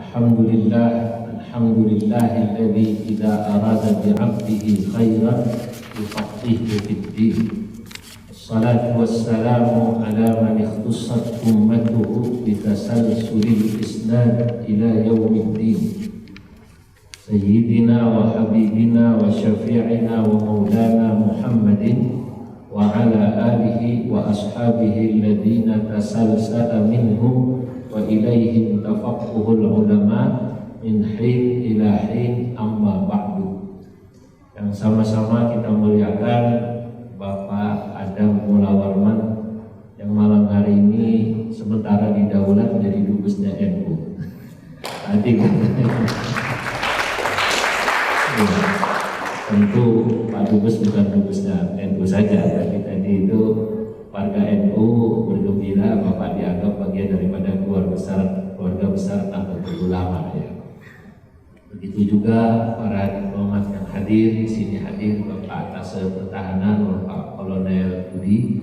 Alhamdulillahilladzi idza arada bi'abdihi khairan yufaqihuhu fid-din. Wassalatu wassalamu ala man ikhtassat ummatuhu bitasalsulil isnad ila yaumiddin. Sayyidina wa habibina wa syafi'ina wa maulana Muhammadin wa ala alihi wa ashabihi alladhina tasalsala minhum wa ilaihim tafaqquhul ulama min hin ila hin, amma ba'du. Yang sama-sama kita muliakan Bapak Adam Mulawarman yang malam hari ini sementara didaulat menjadi dubesnya NU. Tadi kan tentu Pak Dubes bukan dubesnya NU saja, tapi tadi itu warga NU bergembira Bapak dianggap bagian daripada keluarga besar Nahdlatul Ulama ya. Begitu juga para diplomat yang hadir di sini, hadir Bapak Atas Pertahanan, Bapak Kolonel Budi,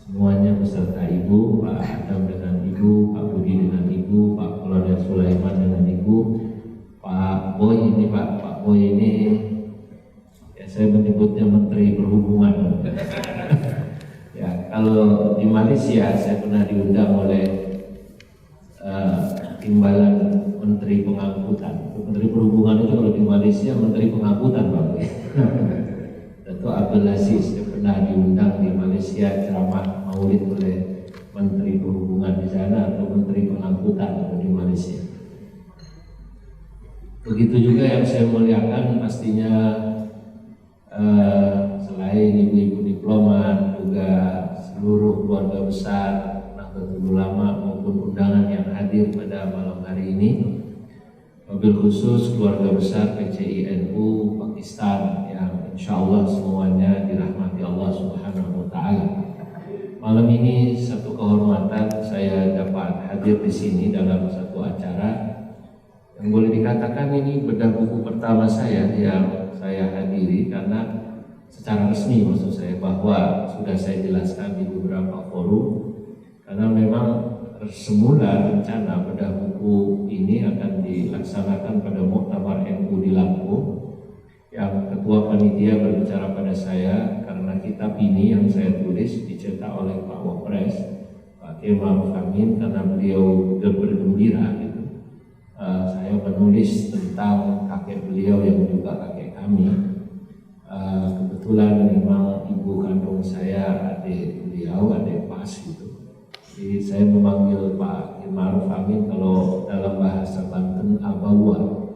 semuanya beserta Ibu, Pak Adam dengan Ibu, Pak Budi dengan Ibu, Pak Kolonel Sulaiman dengan Ibu, Pak Boy ini Pak Boy ini ya saya menyebutnya Menteri Perhubungan. Ya, kalau di Malaysia saya pernah diundang oleh timbalan Menteri Pengangkutan. Menteri Perhubungan itu kalau di Malaysia Menteri Pengangkutan Pak. Tentu Abdul Aziz saya pernah diundang di Malaysia ceramah maulid oleh Menteri Perhubungan di sana atau Menteri Pengangkutan di Malaysia. Begitu juga yang saya muliakan pastinya selain ibu-ibu diplomat juga seluruh keluarga besar Nahdlatul Ulama maupun undangan yang hadir pada malam hari ini, wabil khusus keluarga besar PCI NU Pakistan yang insya Allah semuanya dirahmati Allah Subhanahu wa Ta'ala. Malam ini satu kehormatan saya dapat hadir di sini dalam satu acara yang boleh dikatakan ini bedah buku pertama saya yang saya hadiri, karena secara resmi maksud saya, bahwa sudah saya jelaskan di beberapa forum, karena memang semula rencana bedah buku ini akan dilaksanakan pada Muktamar NU di Lampung, yang ketua panitia berbicara pada saya karena kitab ini yang saya tulis dicetak oleh Pak Wapres Pak Kiai Ma'ruf Amin, karena beliau bergembira gitu. Saya menulis tentang kakek beliau yang juga kakek kami. Kebetulan memang ibu kandung saya adik beliau, adik pas gitu. Jadi saya memanggil Pak Ma'ruf Amin kalau dalam bahasa Banten Abawa,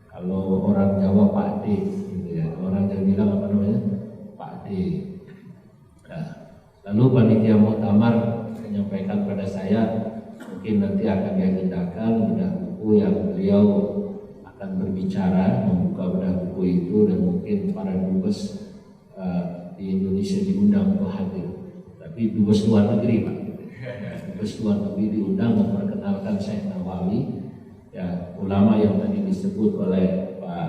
kalau orang Jawa Pak D gitu ya. Orang Jawa bilang apa namanya? Pak D. Nah, lalu panitia muktamar menyampaikan pada saya mungkin nanti akan diagendakan bedah buku yang beliau akan berbicara, membuka bedah buku itu, dan mungkin para dubes di Indonesia diundang untuk hadir. Tapi dubes luar negeri Pak, dubes luar negeri diundang memperkenalkan Syekh Nawawi, ya ulama yang tadi disebut oleh Pak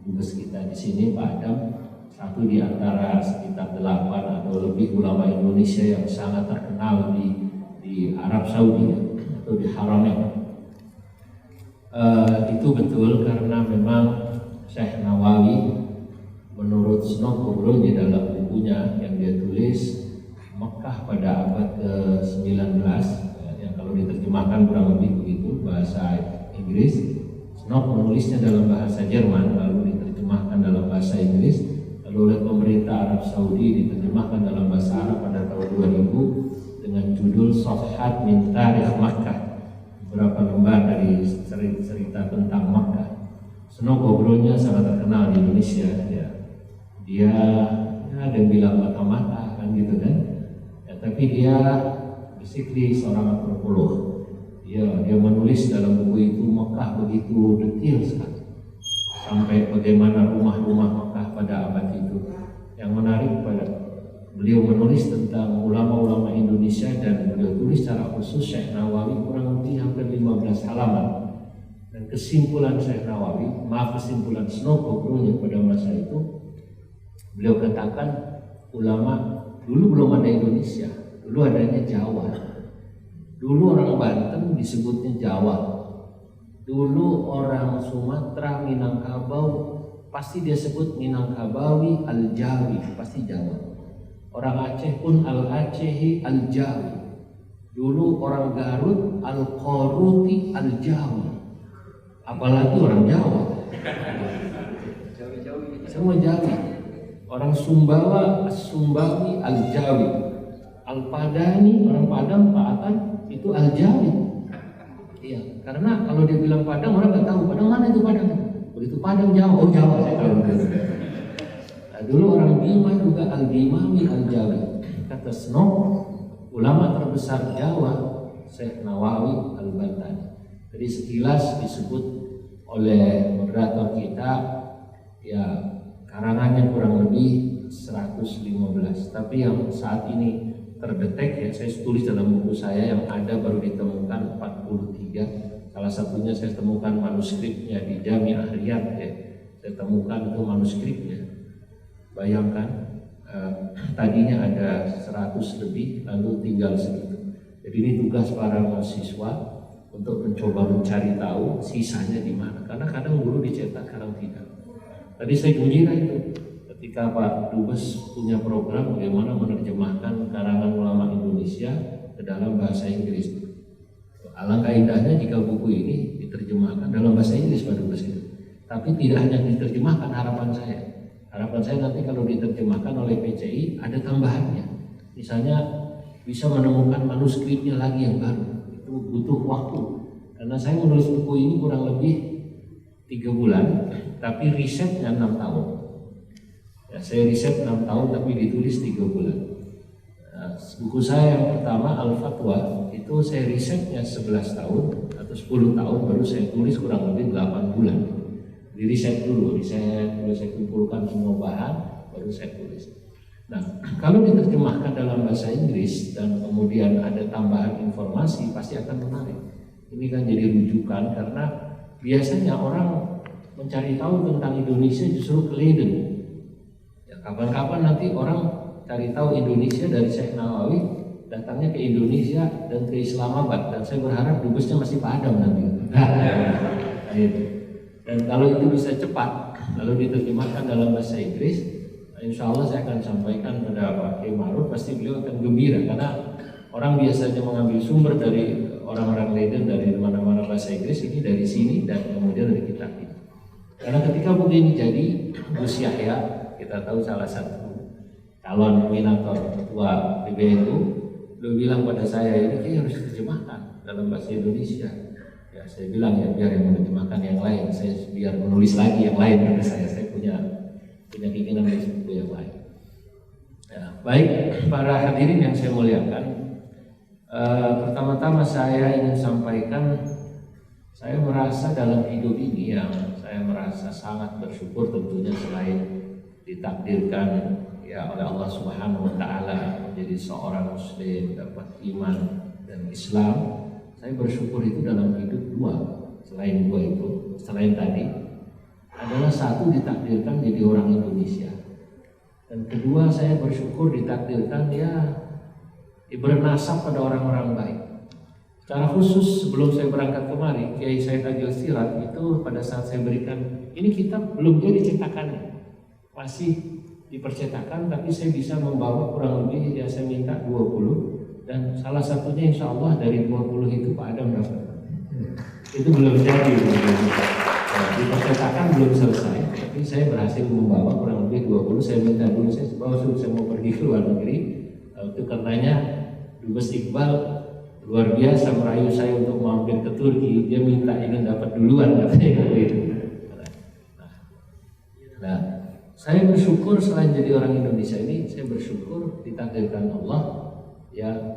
dubes kita di sini Pak Adam, satu di antara sekitar 8 atau lebih ulama Indonesia yang sangat terkenal di Arab Saudi atau di Haramain. Itu betul karena memang Syekh Nawawi menurut Snow Kubro di dalam bukunya yang dia tulis Mekah pada abad ke-19 yang kalau diterjemahkan kurang lebih begitu bahasa Inggris, Snow menulisnya dalam bahasa Jerman lalu diterjemahkan dalam bahasa Inggris, lalu oleh pemerintah Arab Saudi diterjemahkan dalam bahasa Arab pada tahun 2000 dengan judul Safhat min Tarikh Makkah, beberapa lembar dari cerita tentang Makkah. Snow Kubronya sangat terkenal di Indonesia ya. Dia ada yang bilang mata-mata kan gitu kan ya, tapi dia basically seorang antropolog. Dia menulis dalam buku itu Mekah begitu detail sekali, sampai bagaimana rumah-rumah Mekah pada abad itu. Yang menarik pada beliau menulis tentang ulama-ulama Indonesia, dan beliau tulis secara khusus Syekh Nawawi kurang lebih hampir 15 halaman. Dan kesimpulan Syekh Nawawi, kesimpulan Snow Kubronya pada masa itu, beliau katakan ulama dulu belum ada Indonesia, dulu adanya Jawa. Dulu orang Banten disebutnya Jawa, Dulu orang Sumatera, Minangkabau pasti dia sebut Minangkabawi Al-Jawi, pasti Jawa. Orang Aceh pun Al-Acehi Al-Jawi. Dulu orang Garut Al-Qoruti Al-Jawi. Apalagi orang Jawa. Semua Jawi. Orang Sumbawa Sumbawi Al-Jawi. Al-Padani orang Padang Paatan itu Al-Jawi. Iya, karena kalau dia bilang Padang orang nggak tahu Padang mana itu Padang. Begitu Padang Jawa, oh Jawa saya tahu. Nah, dulu orang Bima juga Al-Bimawi Al-Jawi. Kata Snok, ulama terbesar Jawa Syekh Nawawi Al-Bantani. Jadi sekilas disebut oleh moderator kita, ya karangannya kurang lebih 115. Tapi yang saat ini terdetek, ya saya tulis dalam buku saya yang ada baru ditemukan 43. Salah satunya saya temukan manuskripnya di Jami'ah Riyadh, ya. Saya temukan itu manuskripnya. Bayangkan tadinya ada 100 lebih, lalu tinggal segitu. Jadi ini tugas para mahasiswa untuk mencoba mencari tahu sisanya di mana. Karena kadang guru dicetak, kadang tidak. Tadi saya gembira itu ketika Pak Dubes punya program bagaimana menerjemahkan karangan ulama Indonesia ke dalam bahasa Inggris. Alangkah indahnya jika buku ini diterjemahkan dalam bahasa Inggris, Pak Dubes itu. Tapi tidak hanya diterjemahkan, harapan saya nanti kalau diterjemahkan oleh PCI ada tambahannya. Misalnya bisa menemukan manuskripnya lagi yang baru. Itu butuh waktu. Karena saya menulis buku ini kurang lebih 3 bulan, tapi risetnya 6 tahun. Ya, saya riset 6 tahun tapi ditulis 3 bulan. Nah, buku saya yang pertama Al-Fatwa itu saya risetnya 11 tahun atau 10 tahun, baru saya tulis kurang lebih 8 bulan. Di riset dulu saya kumpulkan semua bahan, baru saya tulis. Nah, kalau diterjemahkan dalam bahasa Inggris dan kemudian ada tambahan informasi, pasti akan menarik. Ini kan jadi rujukan karena biasanya orang mencari tahu tentang Indonesia justru ke Leiden. Kapan-kapan nanti orang cari tahu Indonesia dari Syekh Nawawi, datangnya ke Indonesia dan ke Islamabad, dan saya berharap dubesnya masih Pak Adam nanti. Nah, itu. Dan kalau itu bisa cepat, lalu diterjemahkan dalam bahasa Inggris, insya Allah saya akan sampaikan pada Pak Kiai Ma'ruf, pasti beliau akan gembira karena orang biasanya mengambil sumber dari orang-orang Leiden dari mana-mana bahasa Inggris, ini dari sini dan kemudian dari kitab ini. Karena ketika buku ini jadi, Gus Yahya, kita tahu salah satu calon nominator ketua PBNU, beliau bilang pada saya, ini kayaknya harus diterjemahkan dalam bahasa Indonesia. Ya saya bilang ya biar yang menerjemahkan yang lain, saya biar menulis lagi yang lain dari saya punya keinginan menulis buku yang lain. Ya, baik para hadirin yang saya muliakan, pertama-tama saya ingin sampaikan, saya merasa dalam hidup ini yang saya merasa sangat bersyukur tentunya selain ditakdirkan ya oleh Allah Subhanahu wa taala menjadi seorang muslim, dapat iman dan Islam. Saya bersyukur itu dalam hidup selain tadi adalah satu, ditakdirkan jadi orang Indonesia, dan kedua saya bersyukur ditakdirkan bernasab pada orang-orang baik. Secara khusus sebelum saya berangkat kemari, Kiai Said Agil Siraj itu pada saat saya berikan ini kitab belum jadi cetakannya, masih dipercetakan, tapi saya bisa membawa kurang lebih saya minta 20. Dan salah satunya insya Allah dari 20 itu Pak Adam dapat. Itu belum jadi. Di percetakan belum selesai, tapi saya berhasil membawa kurang lebih 20. Saya minta dulu, saya mau pergi ke luar negeri. Itu karenanya Dubes Iqbal luar biasa merayu saya untuk mampir ke Turki. Dia minta ingin dapat duluan katanya gitu. Nah, saya bersyukur selain jadi orang Indonesia ini, saya bersyukur ditakdirkan Allah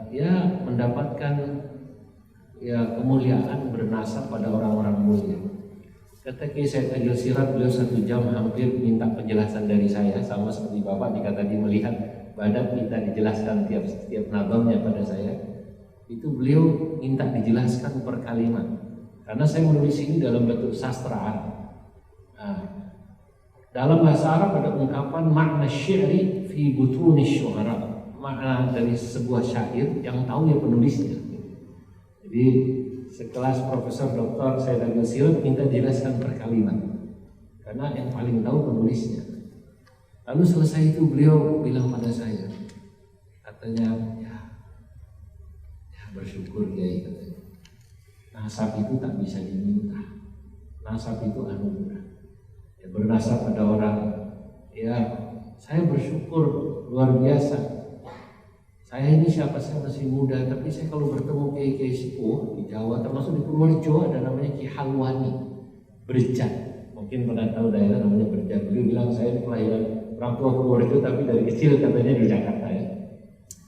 ya mendapatkan kemuliaan bernasab pada orang-orang mulia. Kata Kiai Said Agil Siraj, beliau 1 jam hampir minta penjelasan dari saya, sama seperti Bapak jika tadi melihat Badat minta dijelaskan tiap nazamnya pada saya. Itu beliau minta dijelaskan per kalimat. Karena saya menulis ini dalam bentuk sastra Arab. Nah, dalam bahasa Arab ada ungkapan makna syi'ri fi butuni syu'ara. Makna dari sebuah syair yang tahu ya penulisnya. Jadi sekelas Profesor Dr. Said Agil Sirot minta jelaskan per kalimat, karena yang paling tahu penulisnya. Lalu selesai itu beliau bilang pada saya, katanya, ya bersyukur Kiai, katanya. Nasab itu tak bisa diminta, nasab itu anugerah. Ya, bernasab pada orang, ya saya bersyukur luar biasa. Saya ini siapa, saya masih muda, tapi saya kalau bertemu kiai-kiai sepuh di Jawa, termasuk di Purworejo, ada namanya Ki Halwani Berjan. Mungkin pernah tahu daerah namanya Berjan. Beliau bilang saya ini kelahiran orang tua Purworejo, tapi dari kecil katanya di Jakarta ya.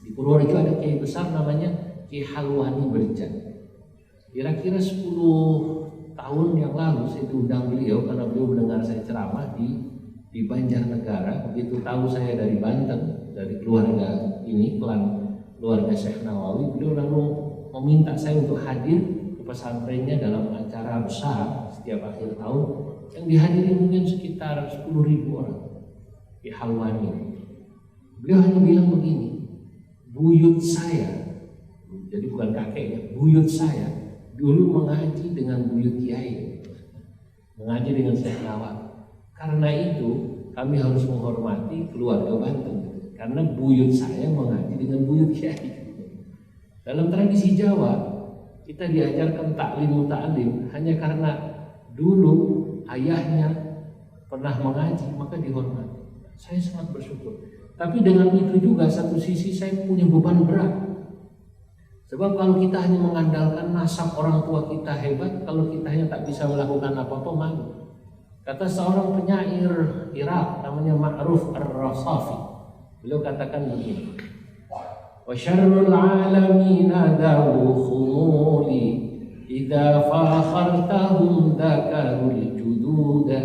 Di Purworejo ada kiai besar namanya Ki Halwani Berjan. Kira-kira 10 tahun yang lalu saya diundang beliau karena beliau mendengar saya ceramah di Banjarnegara. Begitu tahu saya dari Banten, dari keluarga ini, keluarga Syekh Nawawi, beliau lalu meminta saya untuk hadir ke pesantrennya dalam acara besar setiap akhir tahun yang dihadiri mungkin sekitar 10.000 orang di Halwani. Beliau hanya bilang begini, buyut saya, jadi bukan kakeknya, buyut saya dulu mengaji dengan buyut kiai, mengaji dengan Syekh Nawawi. Karena itu kami harus menghormati keluarga Banten, karena buyut saya mengaji dengan buyut kiai. Dalam tradisi Jawa kita diajarkan taklim muta'alim hanya karena dulu ayahnya pernah mengaji maka dihormati. Saya sangat bersyukur. Tapi dengan itu juga satu sisi saya punya beban berat. Sebab kalau kita hanya mengandalkan nasab orang tua kita hebat, kalau kita hanya tak bisa melakukan apa-apa, malu. Kata seorang penyair Irak namanya Ma'ruf Ar-Rasafi, beliau katakan begini, wa syarrul alamin adawu khumuli idza fakhartahum dhakarul jududa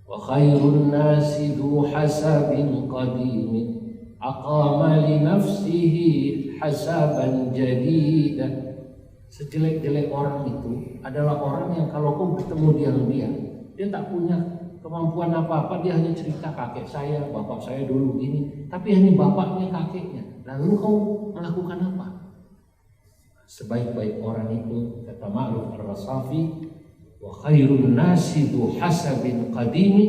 wa khairun nasi dhu hasabin qadimin aqama li nafsihi hasaban jadida. Sejelek-jelek orang itu adalah orang yang kalau kau bertemu dia tak punya kemampuan apa-apa, dia hanya cerita kakek saya, bapak saya dulu gini, tapi hanya bapaknya, kakeknya. Lalu kau melakukan apa? Sebaik-baik orang itu, kata Ma'ruf Ar-Rasafi, wa khairun nasi dhu hasabin qadimi,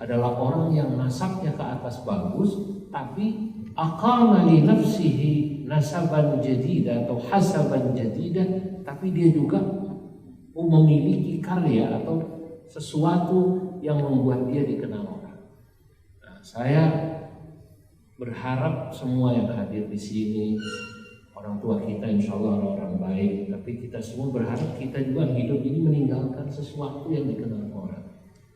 adalah orang yang nasabnya ke atas bagus, tapi aqama li nafsihi nasaban jadida atau hasaban jadida, tapi dia juga memiliki karya atau sesuatu yang membuat dia dikenal orang. Nah, saya berharap semua yang hadir di sini, orang tua kita insya Allah orang baik, tapi kita semua berharap kita juga hidup ini meninggalkan sesuatu yang dikenal orang.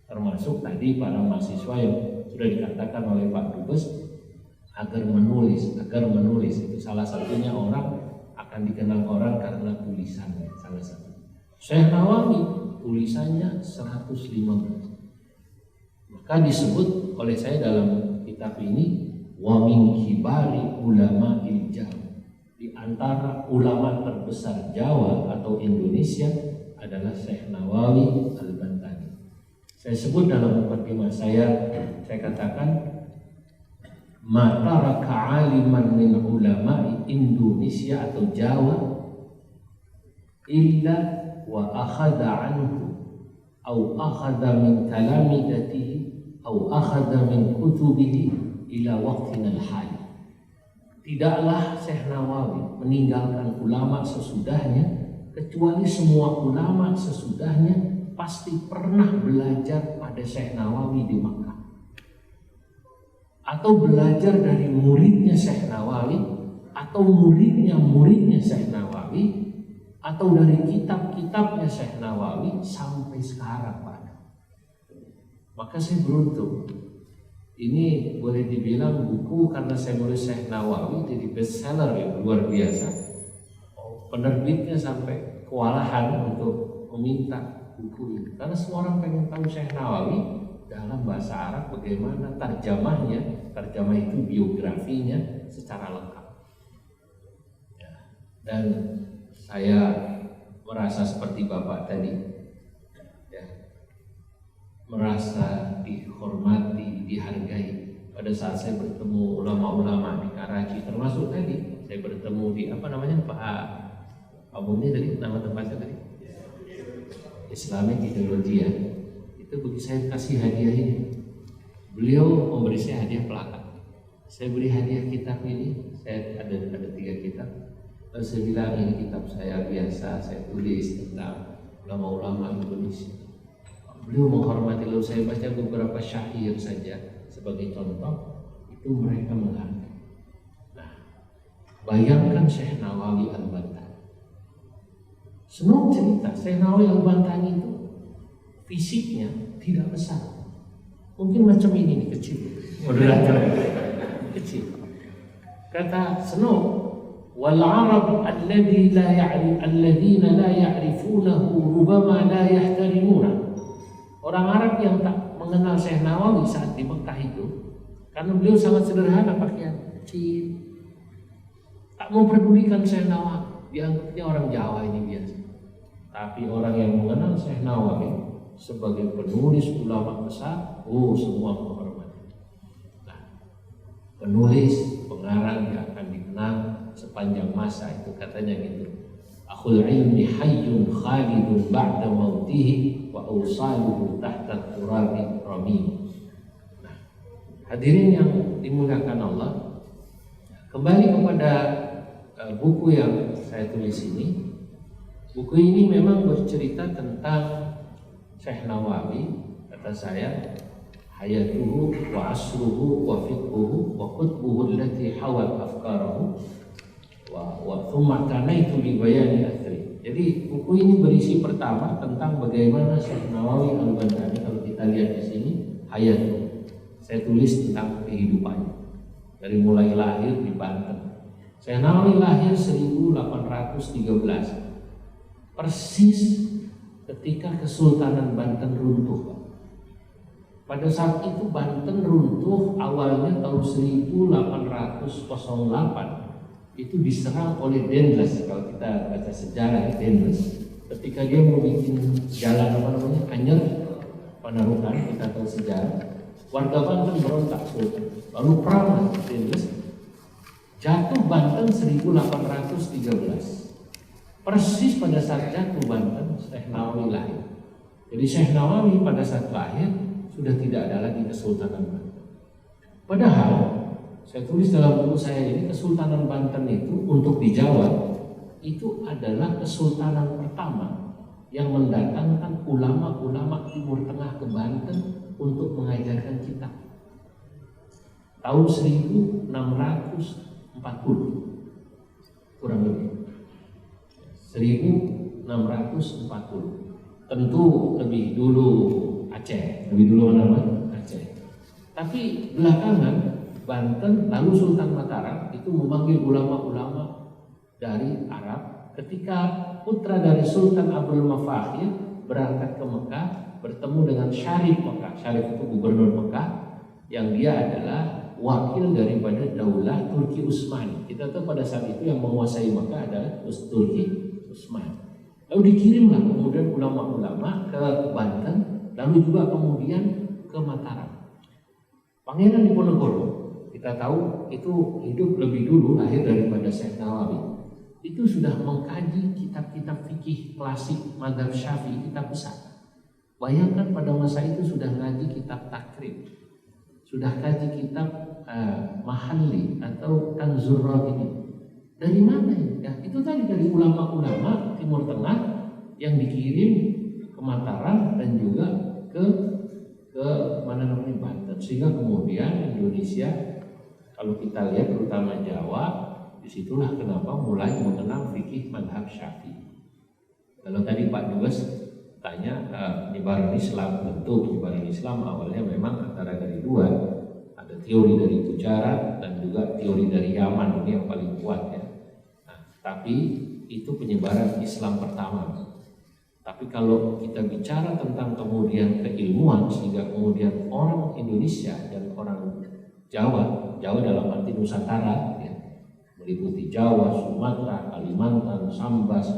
Termasuk tadi para mahasiswa yang sudah dikatakan oleh Pak Dubes agar menulis itu salah satunya orang akan dikenal orang karena tulisannya. Salah satu Syekh Nawawi tulisannya 115, maka disebut oleh saya dalam kitab ini wa min kibari ulama Jawa, di antara ulama terbesar Jawa atau Indonesia adalah Syekh Nawawi Al-Bantani. Saya sebut dalam mukadimah saya katakan ma taraka aliman min ulama Indonesia atau Jawa illa wa akhadha anhu au akhadha min talamidatihi au akhadha min kutubihi ila waqtina al-hal. Tidaklah Syekh Nawawi meninggalkan ulama sesudahnya, kecuali semua ulama sesudahnya pasti pernah belajar pada Syekh Nawawi di Makkah, atau belajar dari muridnya Syekh Nawawi, atau muridnya Syekh Nawawi, atau dari kitab-kitabnya Syekh Nawawi sampai sekarang, Pak. Maka saya beruntung. Ini boleh dibilang buku karena saya nulis Syekh Nawawi jadi bestseller yang luar biasa. Penerbitnya sampai kewalahan untuk meminta buku ini karena semua orang pengen tahu Syekh Nawawi dalam bahasa Arab bagaimana tarjamahnya. Tarjamah itu biografinya secara lengkap. Ya. Dan saya merasa seperti Bapak tadi, ya, merasa dihormati, dihargai pada saat saya bertemu ulama-ulama di Karachi, termasuk tadi saya bertemu di Pak Umumnya tadi nama tempatnya tadi Islamic Ideology ya. Itu bagi saya kasih hadiah ini. Beliau memberi saya hadiah plakat. Saya beri hadiah kitab ini. Saya ada 3 kitab. Lalu saya bilang ini kitab saya biasa, saya tulis tentang ulama-ulama Indonesia. Beliau menghormati, lalu saya baca beberapa syair saja sebagai contoh. Itu mereka menghargai. Nah, bayangkan Syekh Nawawi Al-Bantani. Senang cerita, Syekh Nawawi Al-Bantani itu fisiknya tidak besar, mungkin macam ini nih, kecil, moderator kecil. Kata Senang, wal Arab alladhina la ya'rifunahu rubama la yahtarimuna. Orang Arab yang tak mengenal Syekh Nawawi saat di Mekah itu, karena beliau sangat sederhana pakaian, kecil, tak memperdulikan Syekh Nawawi. Dianggapnya orang Jawa ini biasa. Tapi orang yang mengenal Syekh Nawawi sebagai penulis ulama besar, semua menghormati. Nah, penulis, pengarang yang akan dikenang sepanjang masa, itu katanya gitu. Akhul ilmi hayyun khalidun ba'da mautihi wa awsaluhu tahta turabi ramim. Nah, hadirin yang dimuliakan Allah, kembali kepada buku yang saya tulis ini. Buku ini memang bercerita tentang Syekh Nawawi. Kata saya, hayatuhu wa asruhu wa fiqhuhu wa qutbuhu allati hawat afkarahu wa thumma tanaitu bi bayani athri. Jadi buku ini berisi pertama tentang bagaimana Syekh Nawawi Al-Bantani. Kalau kita lihat di sini, hayatuhu, saya tulis tentang kehidupannya dari mulai lahir di Banten. Syekh Nawawi lahir 1813, persis ketika Kesultanan Banten runtuh. Pada saat itu Banten runtuh awalnya tahun 1808. Itu diserang oleh Dendles. Kalau kita baca sejarah Dendles, ketika dia mau bikin jalan Anyer Panarukan, kita tahu sejarah, warga Banten berontak Sultan. Lalu perang Dendles, jatuh Banten 1813. Persis pada saat jatuh Banten, Syekh Nawawi lahir. Jadi Syekh Nawawi pada saat lahir sudah tidak ada lagi Kesultanan Banten. Padahal saya tulis dalam buku saya ini, Kesultanan Banten itu untuk di Jawa itu adalah kesultanan pertama yang mendatangkan ulama-ulama Timur Tengah ke Banten untuk mengajarkan kitab. Tahun 1640 kurang lebih 1640. Tentu lebih dulu Aceh, lebih dulu mana? Aceh. Tapi belakangan Banten, lalu Sultan Mataram itu memanggil ulama-ulama dari Arab. Ketika putra dari Sultan Abdul Mafakhir berangkat ke Mekah, bertemu dengan Syarif Mekah. Syarif itu gubernur Mekah, yang dia adalah wakil daripada Daulah Turki Utsmani. Kita tahu pada saat itu yang menguasai Mekah adalah Turki Utsmani. Lalu dikirimlah kemudian ulama-ulama ke Banten, lalu juga kemudian ke Mataram. Pangeran Diponegoro, kita tahu itu hidup lebih dulu, lahir daripada Syekh Nawawi. Itu sudah mengkaji kitab-kitab fikih klasik mazhab Syafi'i, kitab besar. Bayangkan pada masa itu sudah ngaji kitab takrib, sudah kaji kitab Mahalli atau Kanzur Raghibin. Dari mana ini? Ya, itu tadi dari ulama-ulama Timur Tengah yang dikirim ke Mataram dan juga ke mana namanya Banten, sehingga kemudian Indonesia, kalau kita lihat terutama Jawa, disitulah kenapa mulai mengenal fikih mazhab Syafi'i. Kalau tadi Pak Dubes tanya penyebaran Islam, tentu penyebaran Islam awalnya memang antara dari dua, ada teori dari Gujarat dan juga teori dari Yaman, ini yang paling kuat ya. Tapi itu penyebaran Islam pertama. Tapi kalau kita bicara tentang kemudian keilmuan, sehingga kemudian orang Indonesia dan orang Jawa dalam arti Nusantara ya, meliputi Jawa, Sumatera, Kalimantan, Sambas,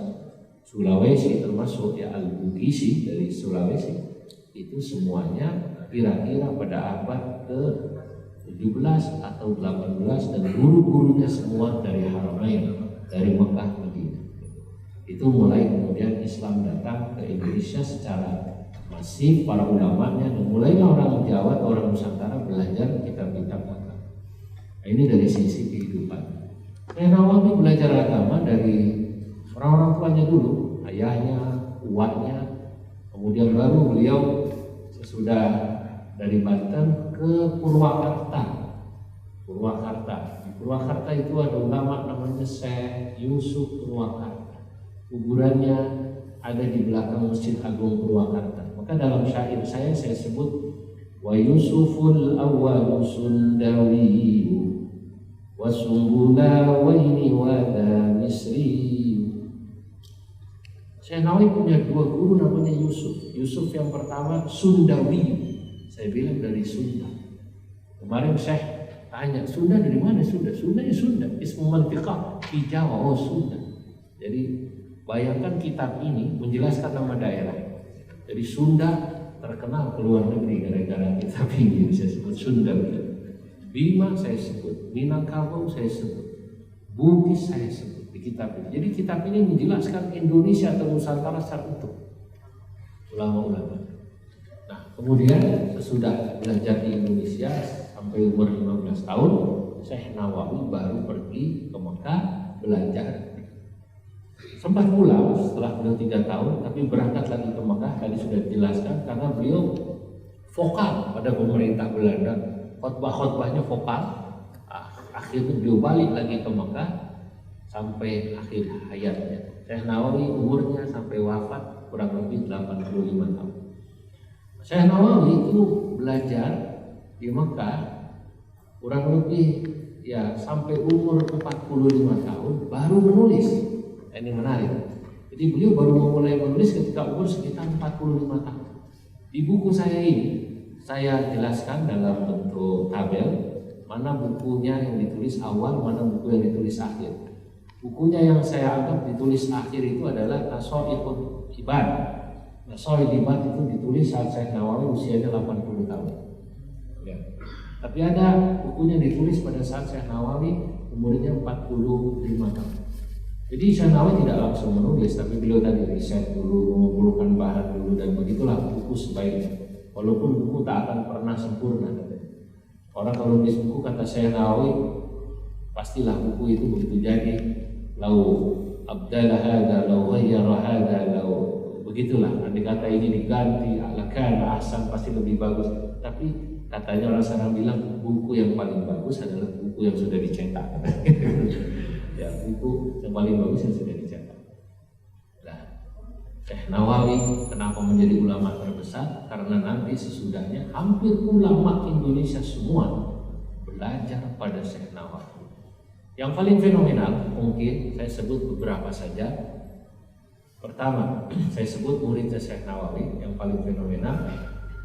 Sulawesi, termasuk ya Al-Bugisi dari Sulawesi, itu semuanya kira-kira pada abad ke-17 atau 18, dan guru-gurunya semua dari Haramain, dari Mekah, Madinah. Itu mulai kemudian Islam datang ke Indonesia secara masif, para ulamanya, dan mulailah orang Jawa atau orang Nusantara belajar kitab-kitab Mekah. Nah, ini dari sisi kehidupan. Syekh Nawawi belajar agama dari orang-orang tuanya dulu, ayahnya, uaknya, kemudian baru beliau sesudah dari Banten ke Purwakarta. Di Purwakarta itu ada ulama namanya Syekh Yusuf Purwakarta. Kuburannya ada di belakang Masjid Agung Purwakarta. Maka dalam syair saya sebut wa Yusuful awwalu sundawi wa sumbula waini wa misri. Syekh Nawawi punya dua guru namanya Yusuf. Yusuf yang pertama Sundawi. Saya bilang dari Sunda. Kemarin Syekh tanya, Sunda dari mana Sunda? Sunda ya Sunda. Ismu mantiqah di Jawa, oh Sunda. Jadi bayangkan kitab ini menjelaskan nama daerah. Jadi Sunda terkenal ke luar negeri gara-gara kitab ini. Saya sebut Sunda. Bima saya sebut, Minangkabau saya sebut, Bugis saya sebut di kitab ini. Jadi kitab ini menjelaskan Indonesia atau Nusantara secara utuh. Ulama-ulama. Nah, kemudian sesudah belajar di Indonesia sampai umur 15 tahun, Syekh Nawawi baru pergi ke Mekah belajar. Sempat pulang setelah beliau 3 tahun, tapi berangkat lagi ke Mekah. Tadi sudah dijelaskan karena beliau vokal pada pemerintah Belanda, khotbah-khotbahnya vokal. Akhirnya beliau balik lagi ke Mekah sampai akhir hayatnya. Syekh Nawawi umurnya sampai wafat kurang lebih 85 tahun. Syekh Nawawi itu belajar di Mekah kurang lebih ya sampai umur 45 tahun baru menulis. Ini menarik. Jadi beliau baru memulai menulis ketika umur sekitar 45 tahun. Di buku saya ini saya jelaskan dalam bentuk tabel mana bukunya yang ditulis awal, mana buku yang ditulis akhir. Bukunya yang saya anggap ditulis akhir itu adalah Naso'il Ibad. Naso'il Ibad itu ditulis saat Syekh Nawawi usianya 80 tahun. Ya. Tapi ada bukunya ditulis pada saat Syekh Nawawi umurnya 45 tahun. Jadi Syekh Nawawi tidak langsung menulis, tapi beliau tadi riset dulu, mengumpulkan bahan dulu, dan begitulah buku sebaiknya. Walaupun buku tak akan pernah sempurna. Orang kalau nulis buku kata Syekh Nawawi, pastilah buku itu begitu jadi. Lau abdalah hadza, lau ghayyara hadza, lau begitulah. Andai kata ini diganti, alakan ahsan, pasti lebih bagus. Tapi katanya orang sana bilang buku yang paling bagus adalah buku yang sudah dicetak. Ya, buku yang paling bagus yang sudah dicetak. Nah, Syekh Nawawi kenapa menjadi ulama terbesar? Karena nanti sesudahnya hampir ulama Indonesia semua belajar pada Syekh Nawawi. Yang paling fenomenal mungkin saya sebut beberapa saja. Pertama, saya sebut muridnya Syekh Nawawi yang paling fenomenal.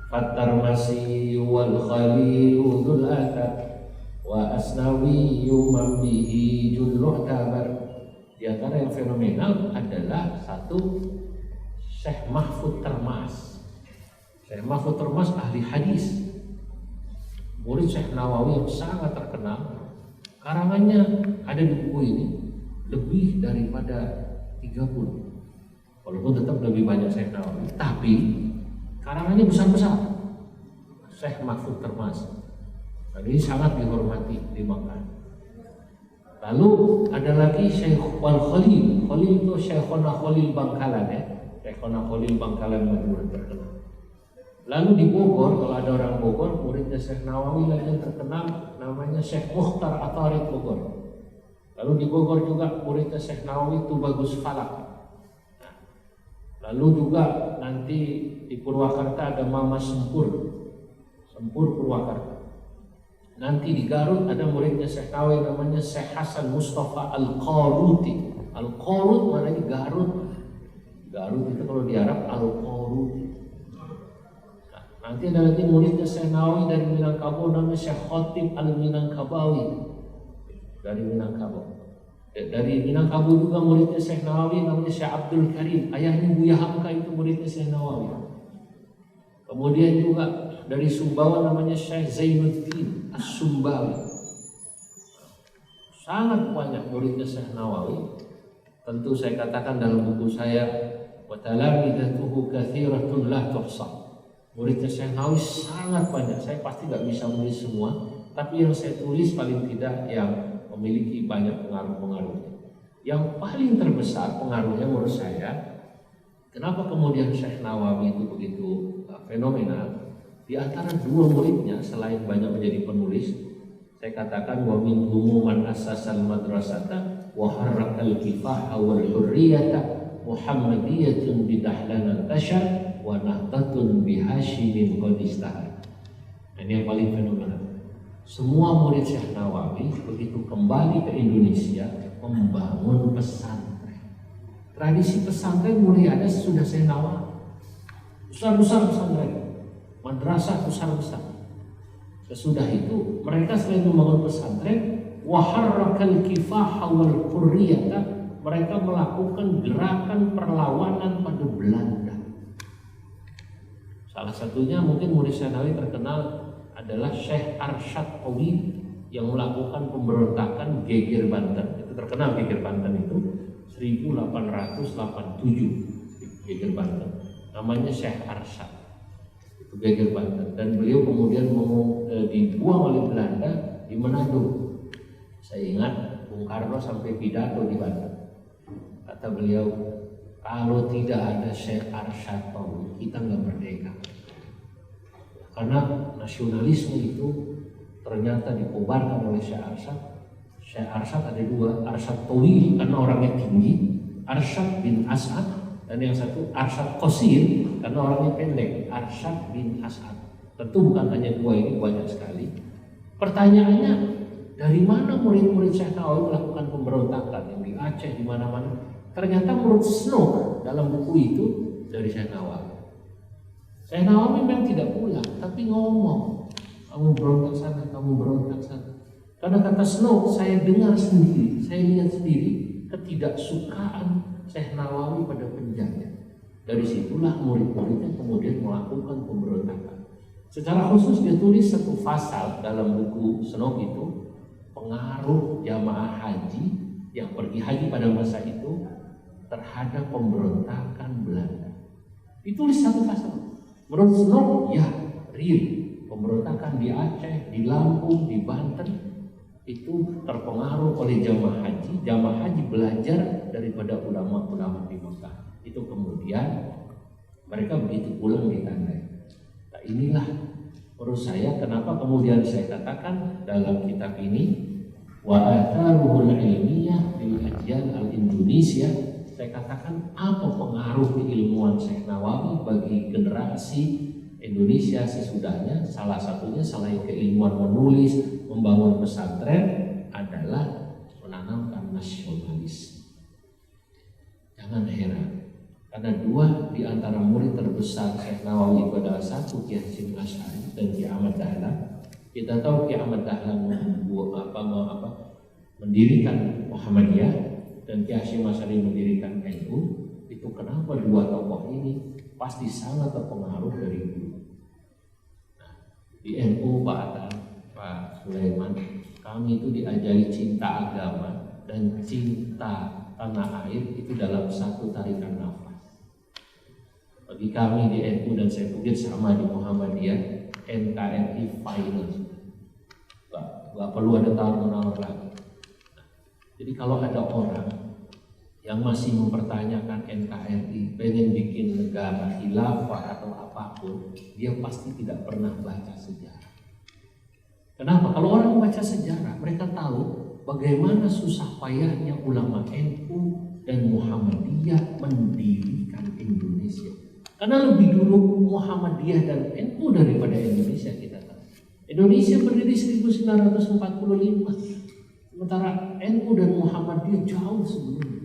Fatarmasi wal Khalil dzul athar wa Asnawi man bihi judruh tabar. Di antara yang fenomenal adalah satu Syekh Mahfud Termas. Syekh Mahfud Termas ahli hadis, murid Syekh Nawawi yang sangat terkenal. Karangannya ada di buku ini lebih daripada 30. Walaupun tetap lebih banyak Syekh Nawawi, tapi karangannya besar-besar. Syekh Mahfud Termas. Ini sangat dihormati di Mekah. Lalu ada lagi Syekh Khalil. Khalil itu Syekhona Khalil Bangkalan ya. Syekhona Khalil Bangkalan Madura terkenal. Lalu di Bogor, kalau ada orang Bogor, muridnya Syekh Nawawi lagi yang terkenal namanya Syekh Mukhtar Atarik Bogor. Lalu di Bogor juga muridnya Syekh Nawawi Tubagus Falak. Nah, lalu juga nanti di Purwakarta ada Mama Sempur Purwakarta. Nanti di Garut ada muridnya Syekh Nawawi namanya Syekh Hasan Mustafa Al-Qaruti. Al-Qarut maknanya Garut. Garut itu kalau di Arab Al-Qaruti. Nah, nanti ada lagi muridnya Syekh Nawawi dari Minangkabau namanya Syekh Khatib Al-Minangkabawi dari Minangkabau. Dari Minangkabau juga muridnya Syekh Nawawi namanya Syekh Abdul Karim. Ayahnya Buya Hamka itu muridnya Syekh Nawawi. Kemudian juga dari Sumbawa namanya Syekh Zainuddin As-Sumbawi. Sangat banyak muridnya Syekh Nawawi. Tentu saya katakan dalam buku saya, wa talamidatuhu katsiratun la tuhsa. Muridnya Syekh Nawawi sangat banyak, saya pasti nggak bisa menulis semua, tapi yang saya tulis paling tidak yang memiliki banyak pengaruh-pengaruhnya. Yang paling terbesar pengaruhnya menurut saya, kenapa kemudian Syekh Nawawi itu begitu fenomenal? Di antara dua muridnya, selain banyak menjadi penulis, saya katakan wa minhum man assasal madrasata wa harrakal kifaha wal hurriyata Muhammadiyatun bidahlana tashar wa nahtatun bihashimin qadistahar. Ini yang paling fenomenal. Semua murid Syekh Nawawi begitu kembali ke Indonesia membangun pesantren. Tradisi pesantren mulai ada sudah Syekh Nawawi. Besar-besar pesantren, madrasah besar-besar. Sesudah itu mereka selain membangun pesantren, wa harrakal kifaha wal hurriyata, mereka melakukan gerakan perlawanan pada Belanda. Salah satunya mungkin murid Syekh Nawawi terkenal adalah Syekh Arsyad Qawi yang melakukan pemberontakan Geger Banten. Itu terkenal Geger Banten itu 1887 Geger Banten. Namanya Syekh Arsyad. Itu Geger Banten, dan beliau kemudian dibuang oleh Belanda di Manado. Saya ingat Bung Karno sampai pidato di Banten. Kata beliau, kalau tidak ada Syekh Arsyad Qawi, kita nggak merdeka. Karena nasionalisme itu ternyata dikobarkan oleh Syekh Arsyad. Syekh Arsyad ada dua, Arsyad Qawi karena orangnya tinggi, Arsyad bin As'ad, dan yang satu Arsyad Qasir karena orangnya pendek, Arsyad bin As'ad. Tentu bukan hanya dua ini, banyak sekali. Pertanyaannya, dari mana murid-murid Syekh Nawawi melakukan pemberontakan yang di Aceh, di mana-mana? Ternyata menurut Snow dalam buku itu dari Syekh Nawawi. Syekh Nawawi memang tidak pulang, tapi ngomong, kamu berontak sana, kamu berontak sana. Karena kata Snow, saya dengar sendiri, saya lihat sendiri ketidaksukaan Syekh Nawawi pada penjajah. Dari situlah murid-muridnya kemudian melakukan pemberontakan. Secara khusus dia tulis satu pasal dalam buku Snow itu, pengaruh jamaah haji yang pergi haji pada masa itu terhadap pemberontakan Belanda. Ditulis satu pasal. Menurut Snow, ya, real. Pemberontakan di Aceh, di Lampung, di Banten itu terpengaruh oleh jamaah haji. Jamaah haji belajar daripada ulama-ulama di Mekah. Itu kemudian mereka begitu pulang ditandai. Nah, inilah menurut saya kenapa kemudian saya katakan dalam kitab ini wa atharuhul ilmiyah bil ajyal al-Indonesia. Saya katakan apa pengaruh keilmuan Syekh Nawawi bagi generasi Indonesia sesudahnya. Salah satunya selain keilmuan menulis, membangun pesantren adalah menanamkan nasionalis. Jangan heran, karena dua di antara murid terbesar Syekh Nawawi itu adalah satu Ki Hasyim Asy'ari dan Ki Ahmad Dahlan. Kita tahu Ki Ahmad Dahlan mendirikan Muhammadiyah dan Ki Hasyim Asy'ari mendirikan NU. Itu kenapa dua tokoh ini pasti sangat terpengaruh dari dulu. Nah, di NU Pak Sulaiman, kami itu diajari cinta agama dan cinta tanah air itu dalam satu tarikan nafas. Bagi kami di NU dan saya pikir sama di Muhammadiyah, NKRI final. Gak perlu ada tawar-menawar lagi. Jadi kalau ada orang yang masih mempertanyakan NKRI, pengen bikin negara khilafah atau apapun, dia pasti tidak pernah baca sejarah. Kenapa? Kalau orang membaca sejarah, mereka tahu bagaimana susah payahnya ulama NU dan Muhammadiyah mendirikan Indonesia. Karena lebih dulu Muhammadiyah dan NU daripada Indonesia, kita tahu. Indonesia berdiri 1945. Sementara NU dan Muhammadiyah jauh sebelumnya.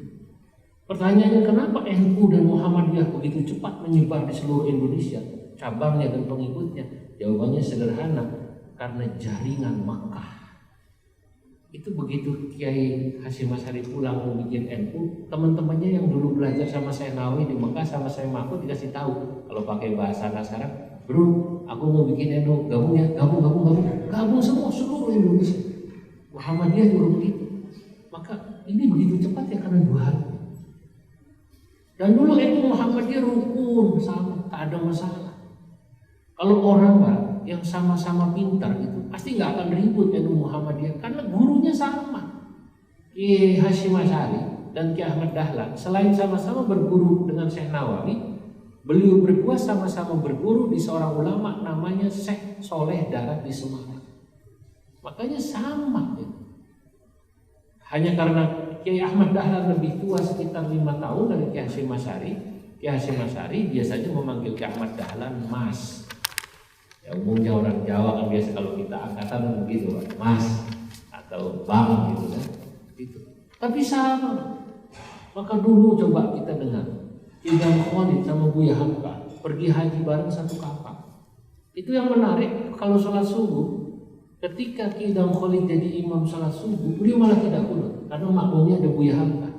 Pertanyaannya, kenapa NU dan Muhammadiyah begitu cepat menyebar di seluruh Indonesia, cabangnya dan pengikutnya? Jawabannya sederhana, karena jaringan Makkah. Itu begitu Kiai Hasyim Asy'ari pulang mau bikin NU, teman-temannya yang dulu belajar sama saya Nawawi di Mekah sama saya Mahfud dikasih tahu, kalau pakai bahasa anak sekarang, bro, aku mau bikin NU, gabung ya, gabung semua seluruh Indonesia. Muhammadiyah juga begitu. Maka ini begitu cepat ya karena dua hal. Dan dulu NU Muhammadiyah rukun sama, tak ada masalah. Kalau orang Pak yang sama-sama pintar itu pasti nggak akan ribut NU Muhammadiyah karena gurunya sama. Kiai Hasyim Asy'ari dan Kiai Ahmad Dahlan selain sama-sama berguru dengan Syekh Nawawi, beliau berdua sama-sama berguru di seorang ulama namanya Syekh Soleh Darat di Semarang. Makanya sama gitu. Hanya karena Kiai Ahmad Dahlan lebih tua sekitar 5 tahun dari Kiai Hasyim Asy'ari. Kiai Hasyim Asy'ari biasanya memanggil Kiai Ahmad Dahlan Mas. Ya umumnya orang Jawa kan biasa kalau kita angkatan begitu Pak, Mas atau Bang gitu kan. Gitu. Tapi sama. Maka dulu coba kita dengar Idam Khalid sama Buya Hamka pergi haji bareng satu kapal. Itu yang menarik kalau sholat subuh. Ketika Idam Khalid jadi imam salat subuh, beliau malah tidak kunut karena makmumnya ada Buya Hamka.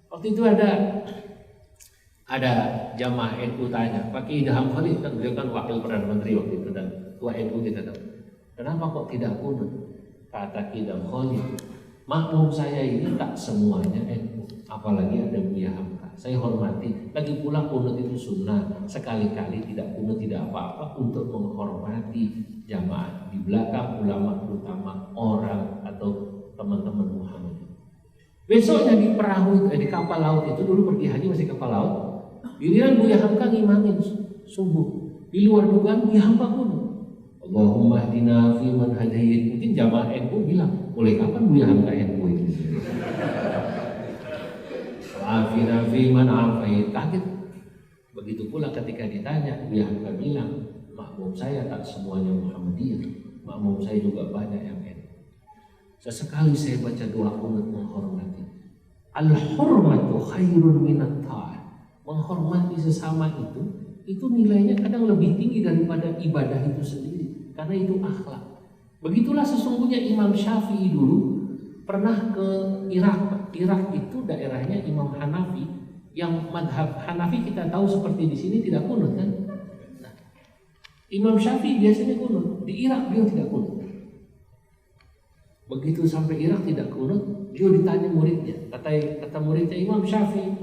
Waktu itu ada jamaah NU tanya, Pak Idam Khalid kan beliau kan wakil perdana menteri waktu itu dan tua NU kita tahu. Kenapa kok tidak kunut? Kata Idam Khalid, makmum saya ini tak semuanya NU, apalagi ada Buya Hamka. Saya hormati. Lagi pula kunut itu sunnah. Sekali-kali tidak kunut tidak apa-apa untuk menghormati jamaah di belakang ulama terutama orang atau teman-teman Muhammad. Besoknya di perahu itu, di kapal laut itu dulu pergi haji masih kapal laut. Giliran Buya Hamka ngimamin subuh. Di luar dugaan Buya Hamka kunut. Allahumma hdina fi man hadayit. Mungkin jamaah NU bilang, mulai kapan Buya Hamka NU itu? Afina fi man afait. Kaget. Begitu pula ketika ditanya, Buya Hamka bilang, makmum saya tak semuanya Muhammadiyah, makmum saya juga banyak yang NU. Sesekali saya baca doa kunut menghormati. Al-hurmatu khairun minat ta'ah. Menghormati sesama itu nilainya kadang lebih tinggi daripada ibadah itu sendiri, karena itu akhlak. Begitulah sesungguhnya Imam Syafi'i dulu pernah ke Irak. Irak itu daerahnya Imam Hanafi, yang madhab Hanafi kita tahu seperti di sini tidak kunut kan. Nah, Imam Syafi'i biasanya kunut, di Irak beliau tidak kunut. Begitu sampai Irak tidak kunut, beliau ditanya muridnya, kata muridnya, Imam Syafi'i,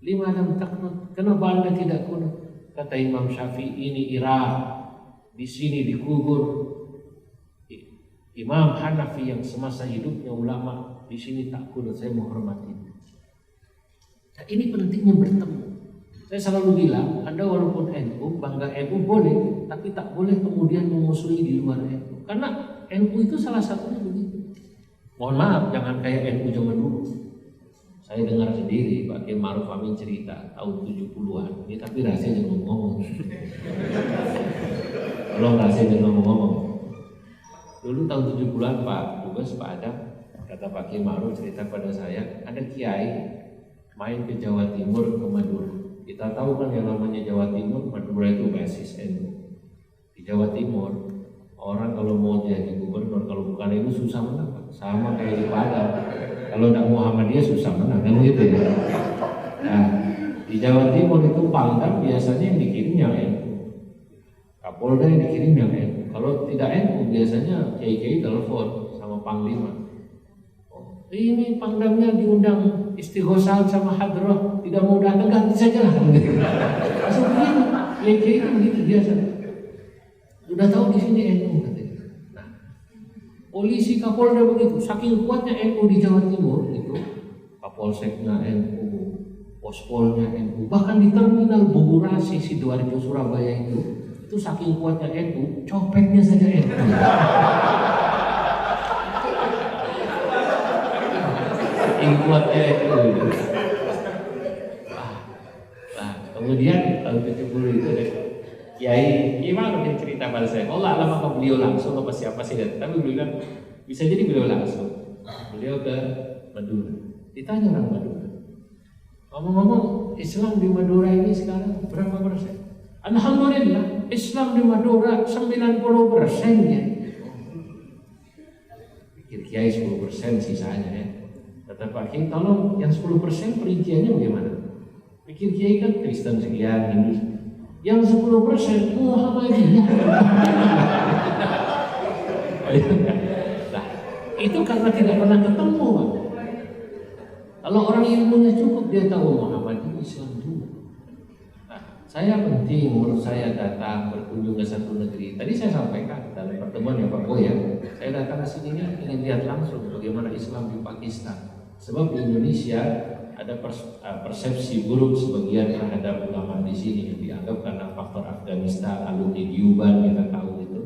lima lam taknut, kenapa anda tidak kunut? Kata Imam Syafi'i, ini Irak, di sini dikubur Imam Hanafi yang semasa hidupnya ulama, di sini tak kunut, saya menghormati. Nah, ini pentingnya bertemu. Saya selalu bilang, Anda walaupun NU, bangga NU boleh, tapi tak boleh kemudian memusuhi di luar NU. Karena NU itu salah satunya begitu. Mohon maaf, jangan kayak NU zaman dulu. Saya dengar sendiri Pak Kiai Ma'ruf Amin cerita tahun 70-an. Ini tapi rahasia jangan ngomong. Tolong rahasia jangan ngomong. Dulu tahun 70-an Pak Dubes, Pak Adam, kata Pak Kiai Ma'ruf cerita pada saya, ada kiai main ke Jawa Timur, ke Madura. Kita tahu kan yang namanya Jawa Timur, Madura itu basis NU. Di Jawa Timur, orang kalau mau jadi gubernur, kalau bukan NU susah menang Pak. Sama kayak di Padang. Kalau tidak Muhammadiyah susah menang, kan gitu ya. Nah, di Jawa Timur itu Pangdam biasanya yang dikirim yang NU. Kapolda yang dikirim yang NU. Kalau tidak NU biasanya kiai-kiai telepon sama Panglima. Oh, ini Pangdamnya diundang istighosah sama hadroh, tidak mau datang ganti saja lah. Langsung begitu, kiai-kiai itu begitu biasa. Sudah tahu di sini NU katanya. Nah, polisi Kapolda begitu, saking kuatnya NU di Jawa Timur itu, Kapolseknya NU, Pospolnya NU, bahkan di terminal Bogorasi Sidoarjo Surabaya itu saking kuatnya NU, copetnya saja NU. Saking kuatnya NU. Nah, kemudian tahun 70 itu Kiai gimana dia cerita pada saya, Allah alam apa beliau langsung apa siapa sih, tapi beliau bilang bisa jadi beliau langsung. Beliau ke Madura, ditanya orang Madura, ngomong-ngomong Islam di Madura ini sekarang berapa persen? Alhamdulillah Islam di Madura 90%-nya. Pikir Kiai 10% sisanya ya. Kata Pak Kiai, tolong yang 10% perinciannya bagaimana? Pikir Kiai kan Kristen sekian, Hindu. Yang 10% Muhammadiyah. Nah, itu karena tidak pernah ketemu Pak. Kalau orang ilmunya cukup dia tahu Muhammadiyah. Saya penting menurut saya datang berkunjung ke satu negeri. Tadi saya sampaikan dalam pertemuan ya Pak Boy ya, saya datang ke sini ingin lihat langsung bagaimana Islam di Pakistan. Sebab di Indonesia ada persepsi buruk sebagian terhadap ulama di sini yang dianggap karena faktor Afghanistan, alumni di Uban kita tahu itu,